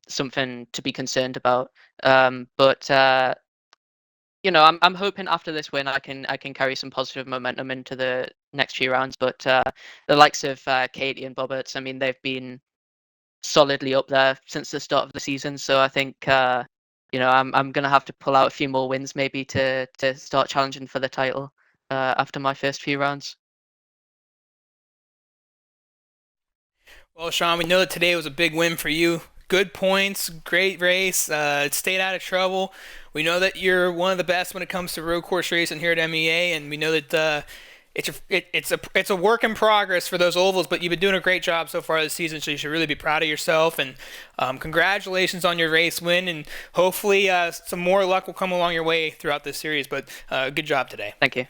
something to be concerned about. But you know, I'm hoping after this win I can carry some positive momentum into the next few rounds. But the likes of Katie and Bobberts, I mean, they've been solidly up there since the start of the season. So I think you know, I'm gonna have to pull out a few more wins maybe to start challenging for the title after my first few rounds. Well, Sean, we know that today was a big win for you. Good points, great race, stayed out of trouble. We know that you're one of the best when it comes to road course racing here at MEA, and we know that it's a work in progress for those ovals, but you've been doing a great job so far this season, so you should really be proud of yourself. And congratulations on your race win, and hopefully some more luck will come along your way throughout this series. But good job today. Thank you.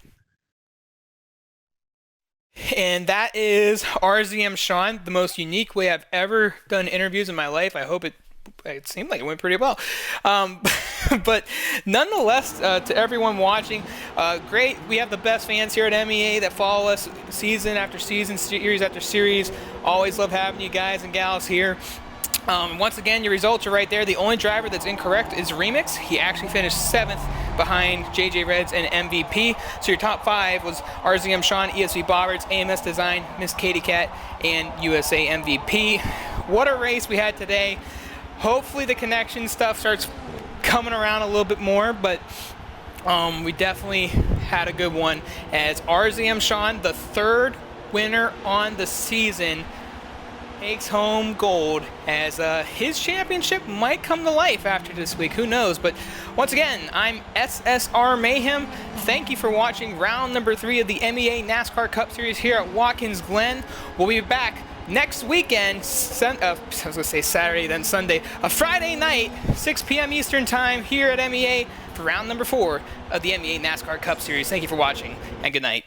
And that is RZM Sean, the most unique way I've ever done interviews in my life. I hope it seemed like it went pretty well. But nonetheless, to everyone watching, great. We have the best fans here at MEA that follow us season after season, series after series. Always love having you guys and gals here. Once again, your results are right there. The only driver that's incorrect is Remix. He actually finished 7th behind JJ Reds and MVP. So your top 5 was RZM Sean, ESV Bobberts, AMS Design, Miss Katie Cat, and USA MVP. What a race we had today. Hopefully the connection stuff starts coming around a little bit more, but we definitely had a good one as RZM Sean, the 3rd winner on the season, takes home gold as his championship might come to life after this week. Who knows? But once again, I'm SSR Mayhem. Thank you for watching round number 3 of the MEA NASCAR Cup Series here at Watkins Glen. We'll be back next weekend, I was going to say Saturday, then Sunday, a Friday night, 6 p.m. Eastern Time here at MEA for round number 4 of the MEA NASCAR Cup Series. Thank you for watching, and good night.